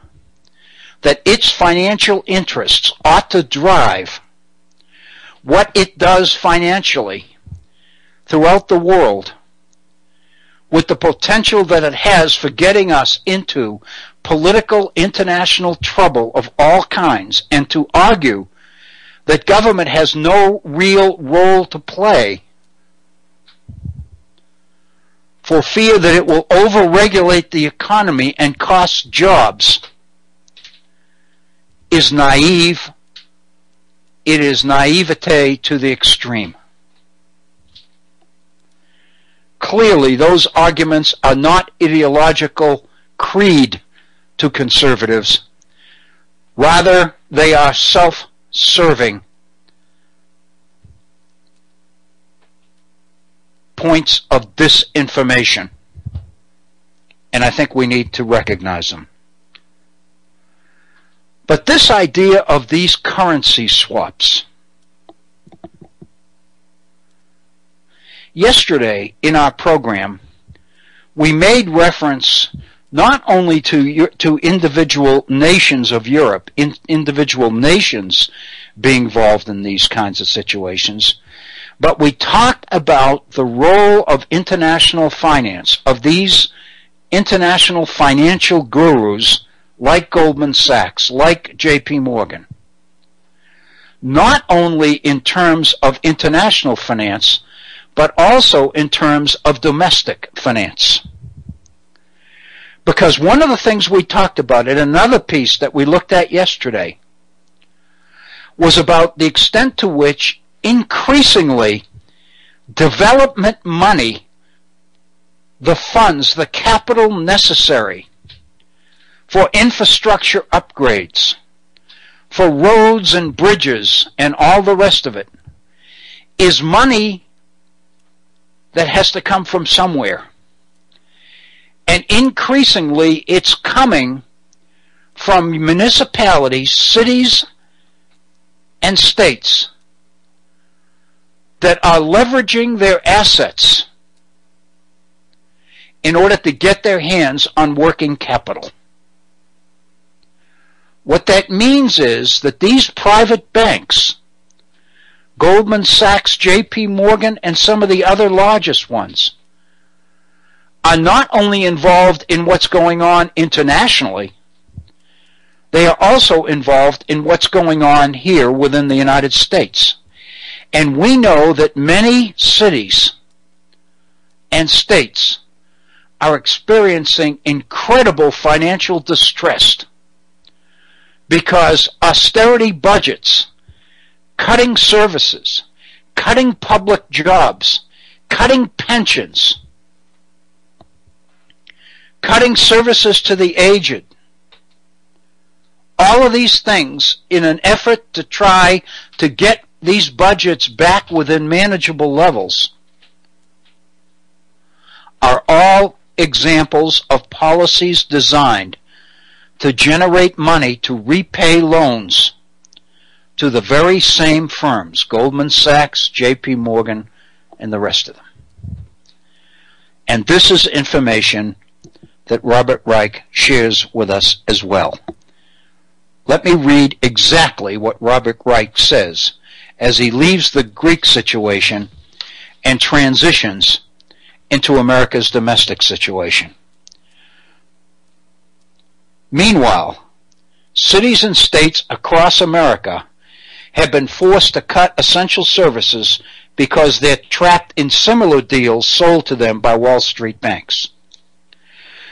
that its financial interests ought to drive what it does financially throughout the world, with the potential that it has for getting us into political international trouble of all kinds, and to argue that government has no real role to play for fear that it will overregulate the economy and cost jobs is naive. It is naivete to the extreme. Clearly, those arguments are not ideological creed to conservatives. Rather, they are self-serving points of disinformation. And I think we need to recognize them. But this idea of these currency swaps. Yesterday in our program, we made reference not only to individual nations of Europe, individual nations being involved in these kinds of situations, but we talked about the role of international finance, of these international financial gurus like Goldman Sachs, like J.P. Morgan, not only in terms of international finance, but also in terms of domestic finance. Because one of the things we talked about in another piece that we looked at yesterday was about the extent to which increasingly development money, the funds, the capital necessary for infrastructure upgrades, for roads and bridges and all the rest of it, is money that has to come from somewhere. And increasingly it's coming from municipalities, cities, and states that are leveraging their assets in order to get their hands on working capital. What that means is that these private banks, Goldman Sachs, J.P. Morgan, and some of the other largest ones, are not only involved in what's going on internationally, they are also involved in what's going on here within the United States. And we know that many cities and states are experiencing incredible financial distress because austerity budgets, cutting services, cutting public jobs, cutting pensions, cutting services to the aged, all of these things in an effort to try to get these budgets back within manageable levels are all examples of policies designed to generate money to repay loans to the very same firms, Goldman Sachs, J.P. Morgan, and the rest of them. And this is information that Robert Reich shares with us as well. Let me read exactly what Robert Reich says as he leaves the Greek situation and transitions into America's domestic situation. Meanwhile, cities and states across America have been forced to cut essential services because they're trapped in similar deals sold to them by Wall Street banks.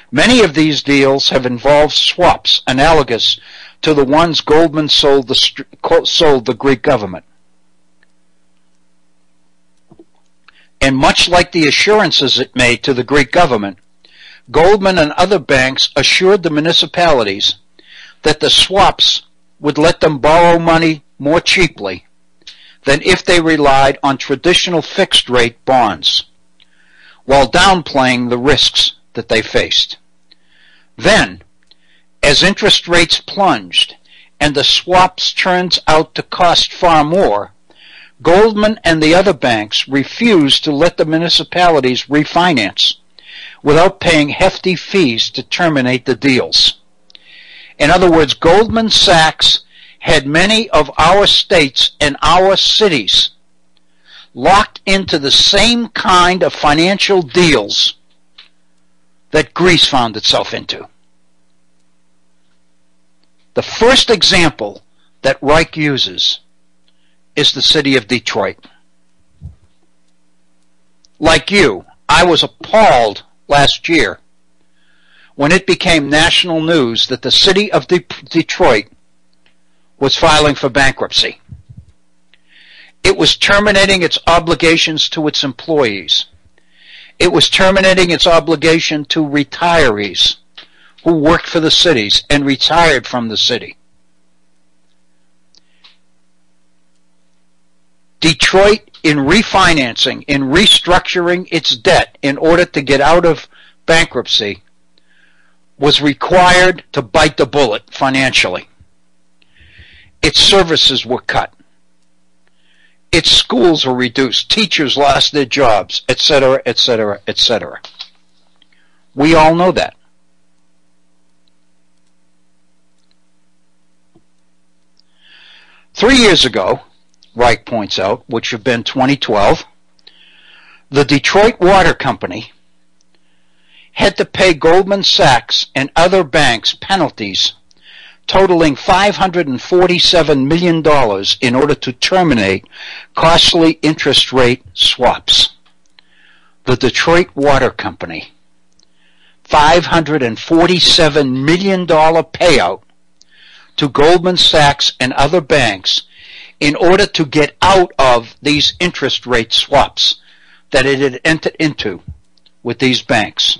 Many of these deals have involved swaps analogous to the ones Goldman sold the Greek government. And much like the assurances it made to the Greek government, Goldman and other banks assured the municipalities that the swaps would let them borrow money more cheaply than if they relied on traditional fixed-rate bonds, while downplaying the risks that they faced. Then, as interest rates plunged and the swaps turned out to cost far more, Goldman and the other banks refused to let the municipalities refinance without paying hefty fees to terminate the deals. In other words, Goldman Sachs had many of our states and our cities locked into the same kind of financial deals that Greece found itself into. The first example that Reich uses is the city of Detroit. Like you, I was appalled last year when it became national news that the city of Detroit was filing for bankruptcy. It was terminating its obligations to its employees. It was terminating its obligation to retirees who worked for the cities and retired from the city. Detroit, in refinancing, in restructuring its debt in order to get out of bankruptcy, was required to bite the bullet financially. Its services were cut. Its schools were reduced. Teachers lost their jobs, etc., etc., etc. We all know that. Three years ago, Reich points out, which have been 2012, the Detroit Water Company had to pay Goldman Sachs and other banks penalties totaling $547 million in order to terminate costly interest rate swaps. The Detroit Water Company, $547 million payout to Goldman Sachs and other banks in order to get out of these interest rate swaps that it had entered into with these banks.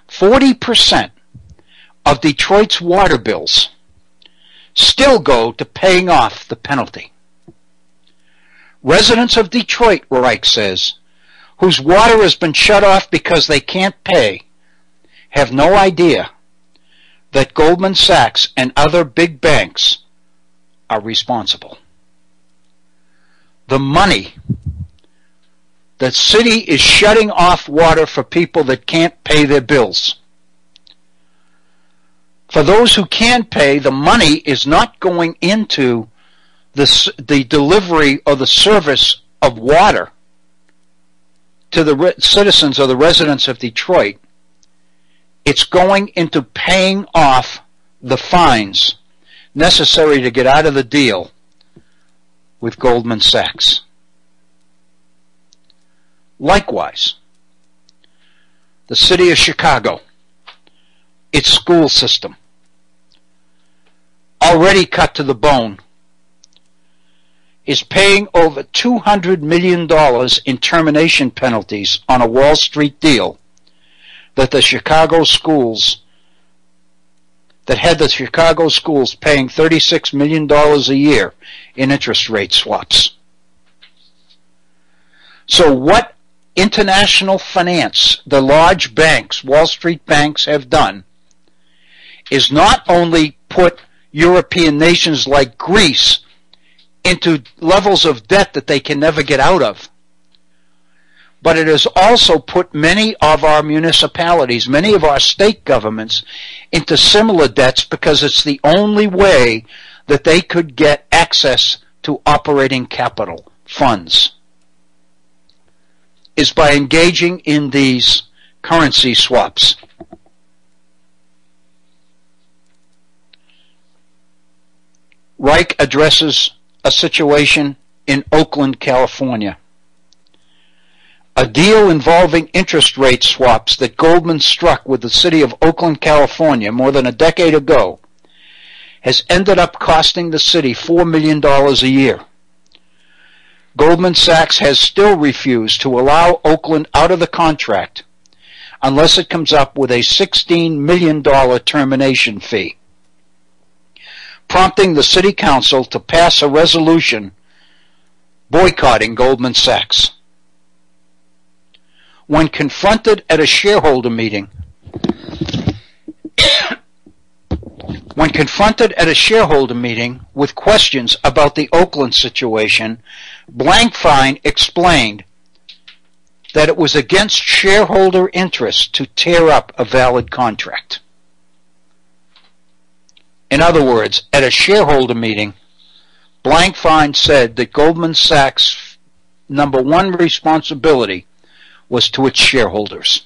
40% of Detroit's water bills still go to paying off the penalty. Residents of Detroit, Reich says, whose water has been shut off because they can't pay, have no idea that Goldman Sachs and other big banks are responsible. The money, the city is shutting off water for people that can't pay their bills. For those who can pay, the money is not going into the delivery or the service of water to the citizens or the residents of Detroit. It's going into paying off the fines necessary to get out of the deal with Goldman Sachs. Likewise, the city of Chicago, its school system, already cut to the bone, is paying over $200 million in termination penalties on a Wall Street deal that the Chicago schools, that had the Chicago schools paying $36 million a year in interest rate swaps. So what international finance, the large banks, Wall Street banks, have done is not only put European nations like Greece into levels of debt that they can never get out of, but it has also put many of our municipalities, many of our state governments, into similar debts because it's the only way that they could get access to operating capital funds, is by engaging in these currency swaps. Reich addresses a situation in Oakland, California. A deal involving interest rate swaps that Goldman struck with the city of Oakland, California more than a decade ago has ended up costing the city $4 million a year. Goldman Sachs has still refused to allow Oakland out of the contract unless it comes up with a $16 million termination fee, prompting the city council to pass a resolution boycotting Goldman Sachs. When confronted at a shareholder meeting, with questions about the Oakland situation, Blankfein explained that it was against shareholder interest to tear up a valid contract. In other words, at a shareholder meeting, Blankfein said that Goldman Sachs' number one responsibility was to its shareholders.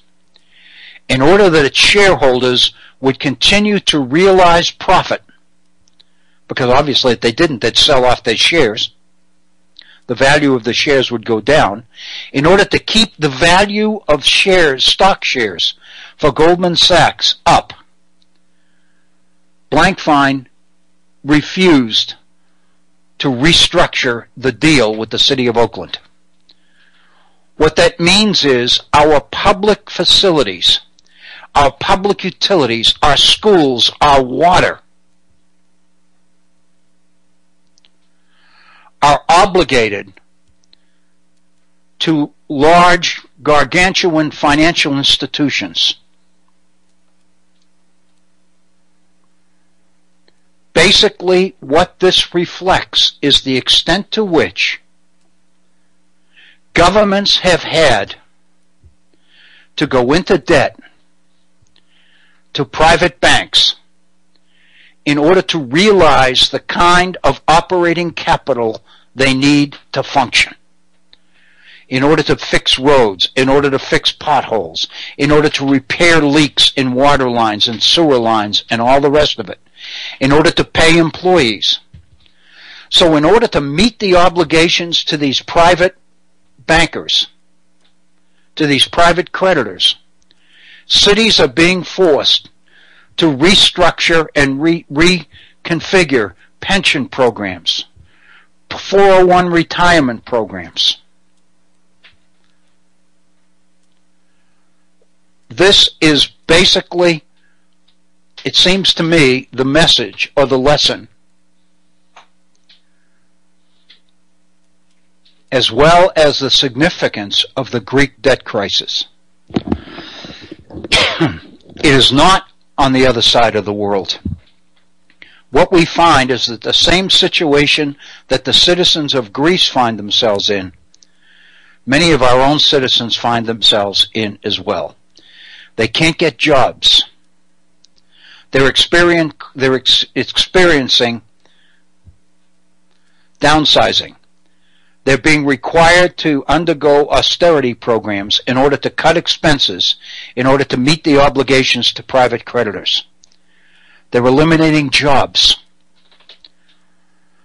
In order that its shareholders would continue to realize profit, because obviously if they didn't, they'd sell off their shares, the value of the shares would go down. In order to keep the value of shares, stock shares, for Goldman Sachs up, Blankfein refused to restructure the deal with the City of Oakland. What that means is our public facilities, our public utilities, our schools, our water, are obligated to large, gargantuan financial institutions. Basically, what this reflects is the extent to which governments have had to go into debt to private banks in order to realize the kind of operating capital they need to function, in order to fix roads, in order to fix potholes, in order to repair leaks in water lines and sewer lines and all the rest of it, in order to pay employees. So in order to meet the obligations to these private bankers, to these private creditors, cities are being forced to restructure and reconfigure pension programs, 401 retirement programs. This is basically, it seems to me, the message or the lesson, as well as the significance of the Greek debt crisis. It is not on the other side of the world. What we find is that the same situation that the citizens of Greece find themselves in, many of our own citizens find themselves in as well. They can't get jobs. They're experiencing downsizing. They're being required to undergo austerity programs in order to cut expenses, in order to meet the obligations to private creditors. They're eliminating jobs.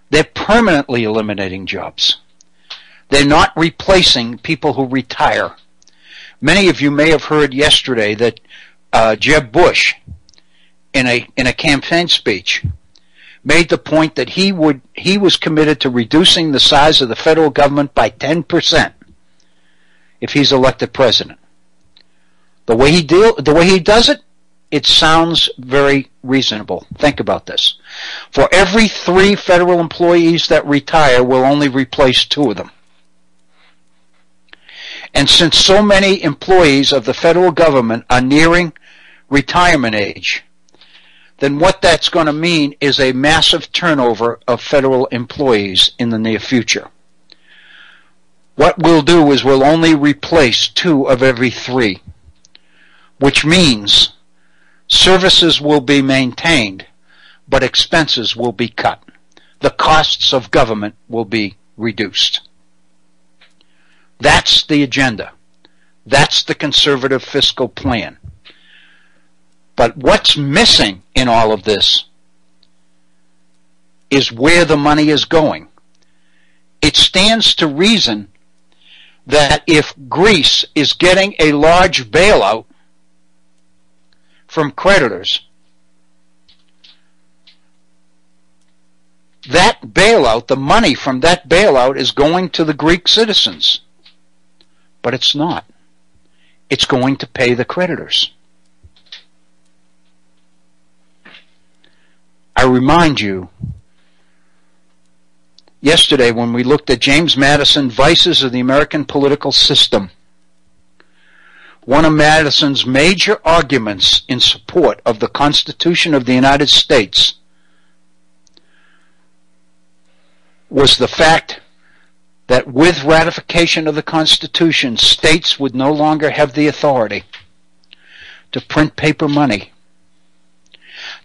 They're permanently eliminating jobs. They're not replacing people who retire. Many of you may have heard yesterday that Jeb Bush, in a campaign speech, made the point that he was committed to reducing the size of the federal government by 10% if he's elected president. The way he does it, it sounds very reasonable. Think about this. For every 3 federal employees that retire, we'll only replace 2 of them. And since so many employees of the federal government are nearing retirement age, then what that's going to mean is a massive turnover of federal employees in the near future. What we'll do is we'll only replace 2 of every 3, which means services will be maintained, but expenses will be cut. The costs of government will be reduced. That's the agenda. That's the conservative fiscal plan. But what's missing in all of this is where the money is going. It stands to reason that if Greece is getting a large bailout from creditors, that bailout, the money from that bailout, is going to the Greek citizens. But it's not. It's going to pay the creditors. I remind you, yesterday when we looked at James Madison, Vices of the American Political System, one of Madison's major arguments in support of the Constitution of the United States was the fact that with ratification of the Constitution, states would no longer have the authority to print paper money,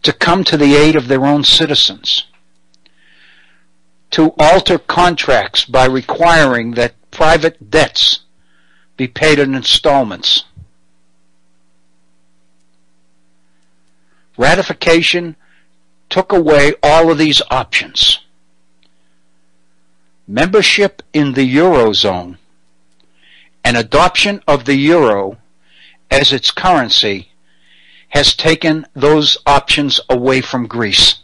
to come to the aid of their own citizens, to alter contracts by requiring that private debts be paid in installments. Ratification took away all of these options. membership in the Eurozone and adoption of the euro as its currency has taken those options away from Greece.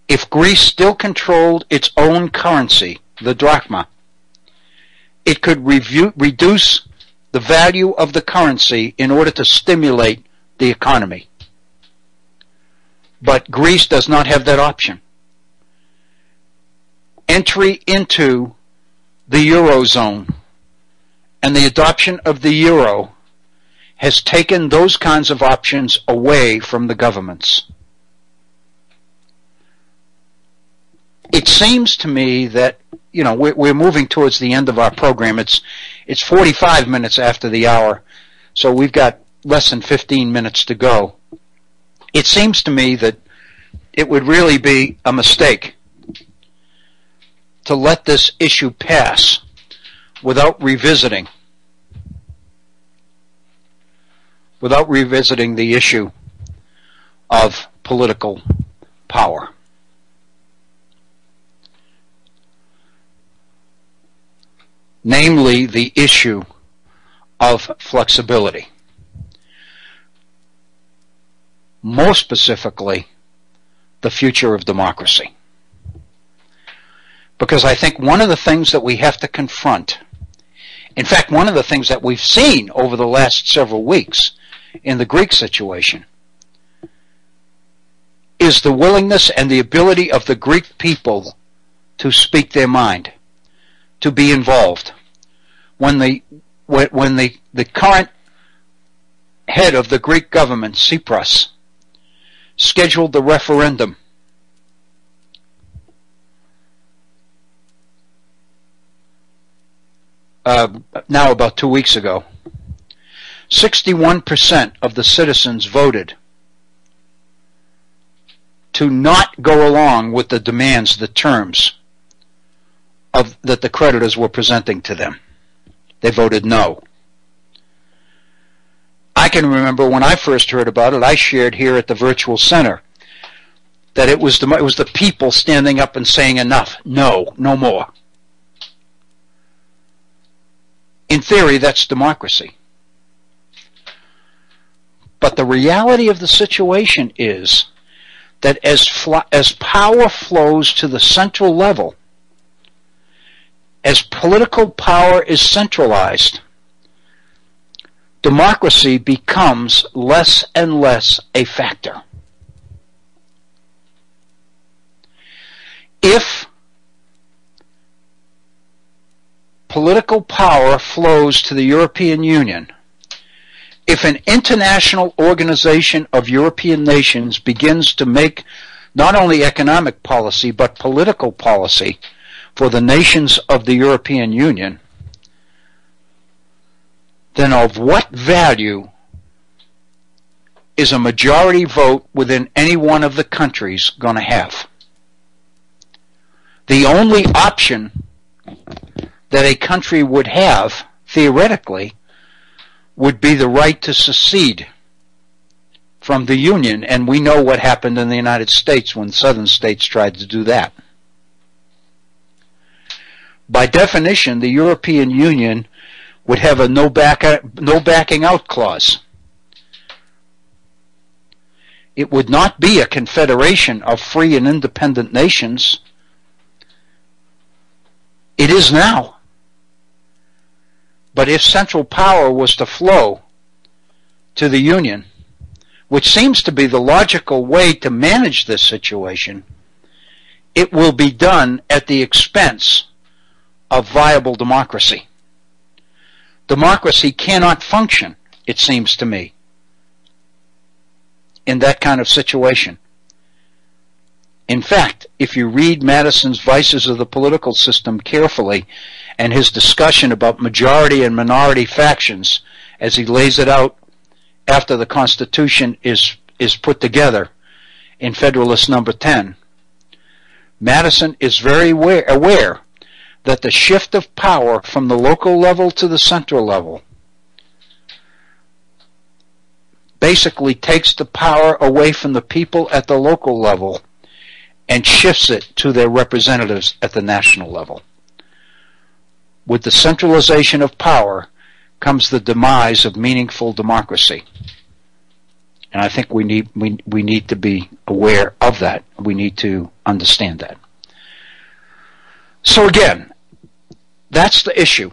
If Greece still controlled its own currency, the drachma, it could reduce the value of the currency in order to stimulate the economy. But Greece does not have that option. Entry into the Eurozone and the adoption of the euro has taken those kinds of options away from the governments. It seems to me that, you know, we're moving towards the end of our program. It's 45 minutes after the hour, so we've got less than 15 minutes to go. It seems to me that it would really be a mistake to let this issue pass without revisiting the issue of political power. Namely, the issue of flexibility. More specifically, the future of democracy. Because I think one of the things that we have to confront, in fact, one of the things that we've seen over the last several weeks in the Greek situation, is the willingness and the ability of the Greek people to speak their mind, to be involved. When the current head of the Greek government, Tsipras, scheduled the referendum now about 2 weeks ago, 61% of the citizens voted to not go along with the demands, the terms that the creditors were presenting to them. They voted no. I can remember when I first heard about it, I shared here at the virtual center that it was the people standing up and saying enough, no more. In theory, that's democracy. But the reality of the situation is that as power flows to the central level, as political power is centralized, democracy becomes less and less a factor. If political power flows to the European Union, if an international organization of European nations begins to make not only economic policy but political policy for the nations of the European Union, then of what value is a majority vote within any one of the countries going to have? The only option that a country would have, theoretically, would be the right to secede from the Union, and we know what happened in the United States when southern states tried to do that. By definition, the European Union would have a no backing out clause. It would not be a confederation of free and independent nations. It is now. But if central power was to flow to the Union, which seems to be the logical way to manage this situation, it will be done at the expense of viable democracy. Democracy cannot function, it seems to me, in that kind of situation. In fact, if you read Madison's Vices of the Political System carefully, and his discussion about majority and minority factions as he lays it out after the Constitution is put together in Federalist Number 10, Madison is very aware that the shift of power from the local level to the central level basically takes the power away from the people at the local level and shifts it to their representatives at the national level. With the centralization of power comes the demise of meaningful democracy. And I think we need to be aware of that. We need to understand that. So again, that's the issue.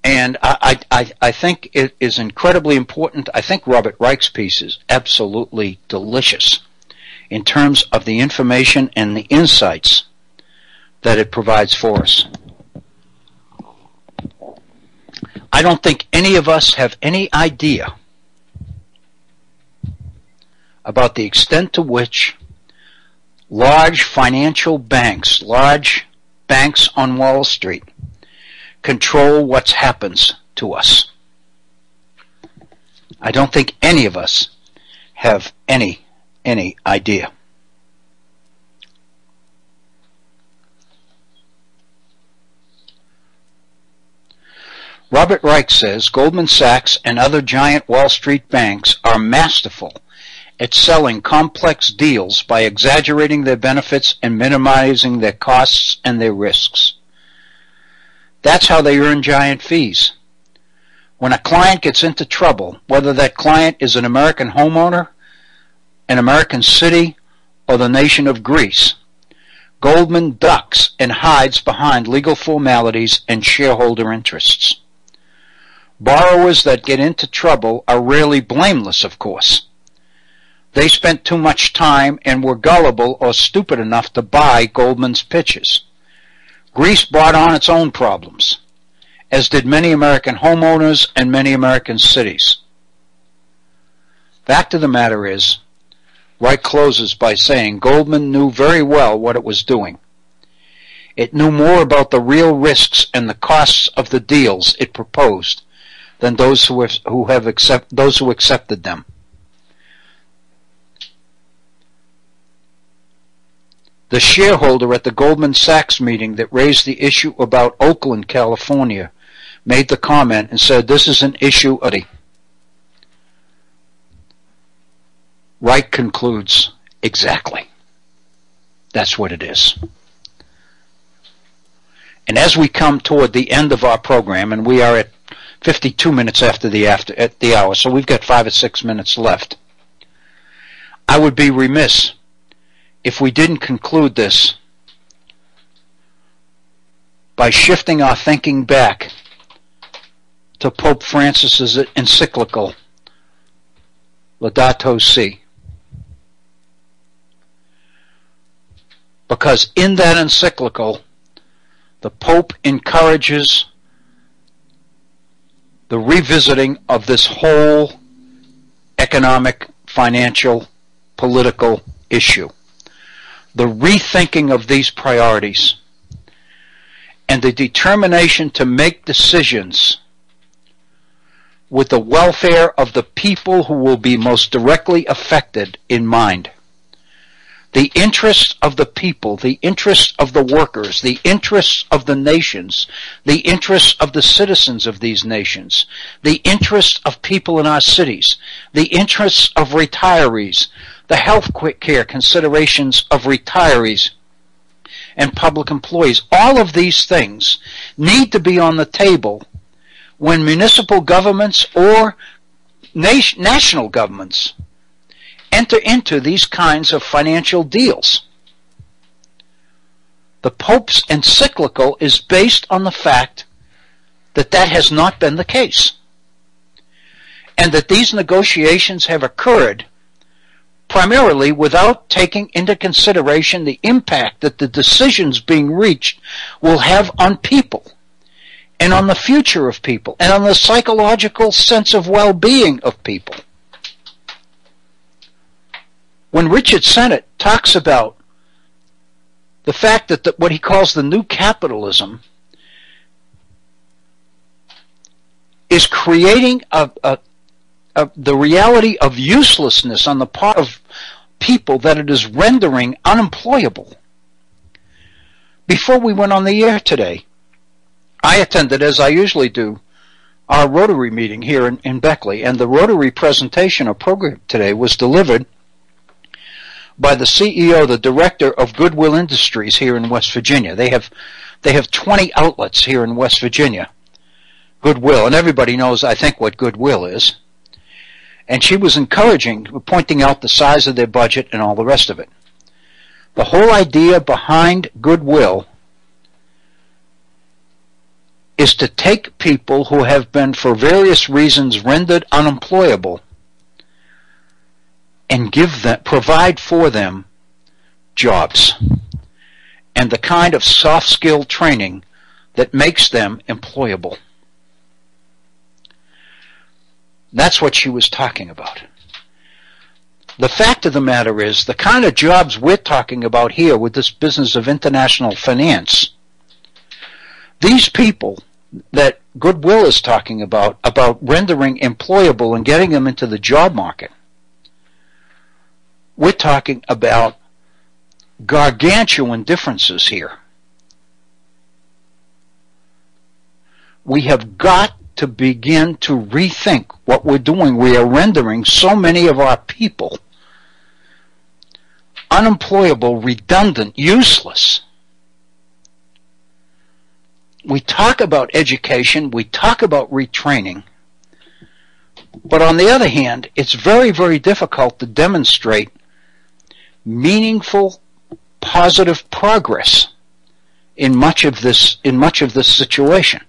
And I think it is incredibly important. I think Robert Reich's piece is absolutely delicious in terms of the information and the insights that it provides for us. I don't think any of us have any idea about the extent to which large financial banks, large banks on Wall Street, control what happens to us. I don't think any of us have any idea. Robert Reich says Goldman Sachs and other giant Wall Street banks are masterful at selling complex deals by exaggerating their benefits and minimizing their costs and their risks. That's how they earn giant fees. When a client gets into trouble, whether that client is an American homeowner, an American city, or the nation of Greece, Goldman ducks and hides behind legal formalities and shareholder interests. Borrowers that get into trouble are rarely blameless, of course. They spent too much time and were gullible or stupid enough to buy Goldman's pitches. Greece brought on its own problems, as did many American homeowners and many American cities. Fact of the matter is, Reich closes by saying Goldman knew very well what it was doing. It knew more about the real risks and the costs of the deals it proposed than those who accepted them. The shareholder at the Goldman Sachs meeting that raised the issue about Oakland, California, made the comment and said, "This is an issue of the." Reich concludes, exactly. That's what it is. And as we come toward the end of our program, and we are at 52 minutes at the hour, so we've got 5 or 6 minutes left, I would be remiss if we didn't conclude this by shifting our thinking back to Pope Francis's encyclical, Laudato Si. Because in that encyclical, the Pope encourages the revisiting of this whole economic, financial, political issue. The rethinking of these priorities and the determination to make decisions with the welfare of the people who will be most directly affected in mind. The interests of the people, the interests of the workers, the interests of the nations, the interests of the citizens of these nations, the interests of people in our cities, the interests of retirees, the health care considerations of retirees and public employees. All of these things need to be on the table when municipal governments or national governments enter into these kinds of financial deals. The Pope's encyclical is based on the fact that that has not been the case, and that these negotiations have occurred primarily without taking into consideration the impact that the decisions being reached will have on people and on the future of people and on the psychological sense of well-being of people. When Richard Sennett talks about the fact that what he calls the new capitalism is creating the reality of uselessness on the part of people that it is rendering unemployable. Before we went on the air today, I attended, as I usually do, our Rotary meeting here in Beckley, and the Rotary presentation or program today was delivered by the CEO, the director of Goodwill Industries here in West Virginia. They have 20 outlets here in West Virginia. Goodwill, and everybody knows, I think, what Goodwill is. And she was encouraging, pointing out the size of their budget and all the rest of it. The whole idea behind Goodwill is to take people who have been, for various reasons, rendered unemployable and provide for them jobs and the kind of soft skill training that makes them employable. That's what she was talking about. The fact of the matter is, the kind of jobs we're talking about here with this business of international finance, these people that Goodwill is talking about rendering employable and getting them into the job market, we're talking about gargantuan differences here. We have got to begin to rethink what we're doing. We are rendering so many of our people unemployable, redundant, useless. We talk about education, we talk about retraining, but on the other hand, it's very, very difficult to demonstrate meaningful, positive progress in much of this situation.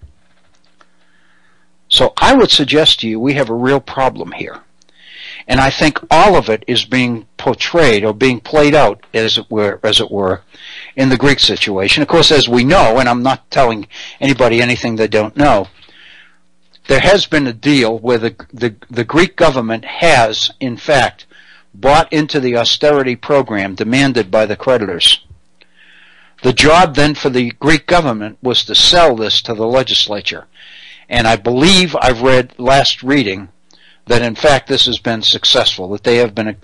So I would suggest to you we have a real problem here. And I think all of it is being portrayed or being played out, as it were, in the Greek situation. Of course, as we know, and I'm not telling anybody anything they don't know, there has been a deal where the Greek government has, in fact, bought into the austerity program demanded by the creditors. The job then for the Greek government was to sell this to the legislature. And I believe I've read last reading that in fact this has been successful, that they have been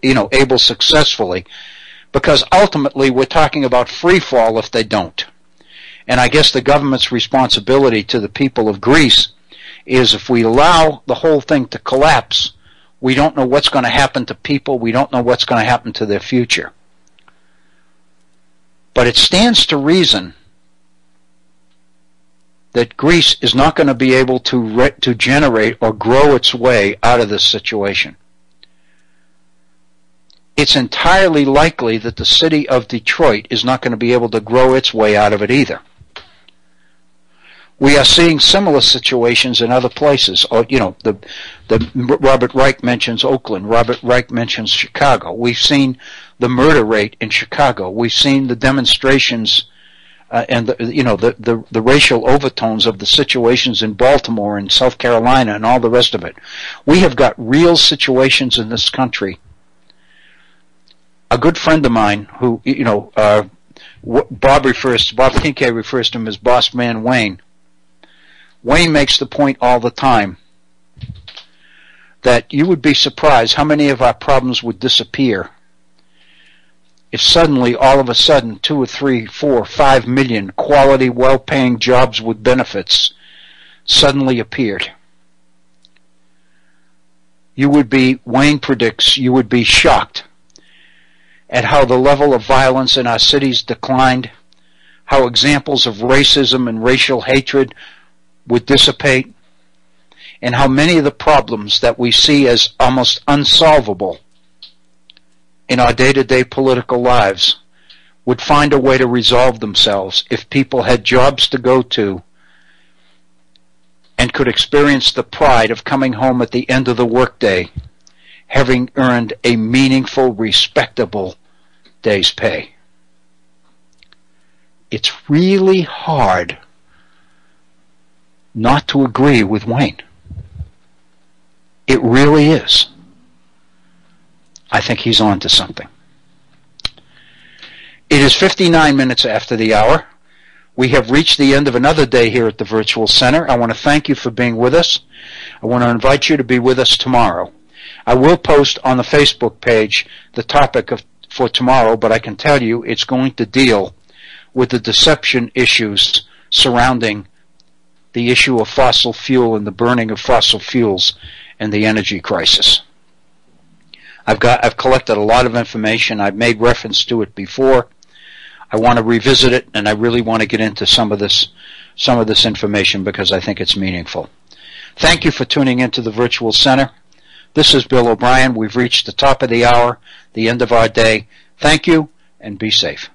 able successfully, because ultimately we're talking about free fall if they don't. And I guess the government's responsibility to the people of Greece is, if we allow the whole thing to collapse, we don't know what's going to happen to people, we don't know what's going to happen to their future. But it stands to reason that Greece is not going to be able to generate or grow its way out of this situation. It's entirely likely that the city of Detroit is not going to be able to grow its way out of it either. We are seeing similar situations in other places. The Robert Reich mentions Oakland. Robert Reich mentions Chicago. We've seen the murder rate in Chicago. We've seen the demonstrations and the racial overtones of the situations in Baltimore and South Carolina and all the rest of it. We have got real situations in this country. A good friend of mine who, Bob Kincaid refers to him as Boss Man Wayne. Wayne makes the point all the time that you would be surprised how many of our problems would disappear if suddenly, all of a sudden, 2 or 3, 4, 5 million quality, well-paying jobs with benefits suddenly appeared. Wayne predicts, you would be shocked at how the level of violence in our cities declined, how examples of racism and racial hatred would dissipate, and how many of the problems that we see as almost unsolvable in our day-to-day political lives would find a way to resolve themselves if people had jobs to go to and could experience the pride of coming home at the end of the workday having earned a meaningful, respectable day's pay. It's really hard not to agree with Wayne. It really is. I think he's on to something. It is 59 minutes after the hour. We have reached the end of another day here at the Virtual Center. I want to thank you for being with us. I want to invite you to be with us tomorrow. I will post on the Facebook page the topic for tomorrow, but I can tell you it's going to deal with the deception issues surrounding the issue of fossil fuel and the burning of fossil fuels and the energy crisis. I've collected a lot of information. I've made reference to it before. I want to revisit it, and I really want to get into some of this information because I think it's meaningful. Thank you for tuning into the Virtual Center. This is Bill O'Brien. We've reached the top of the hour, the end of our day. Thank you, and be safe.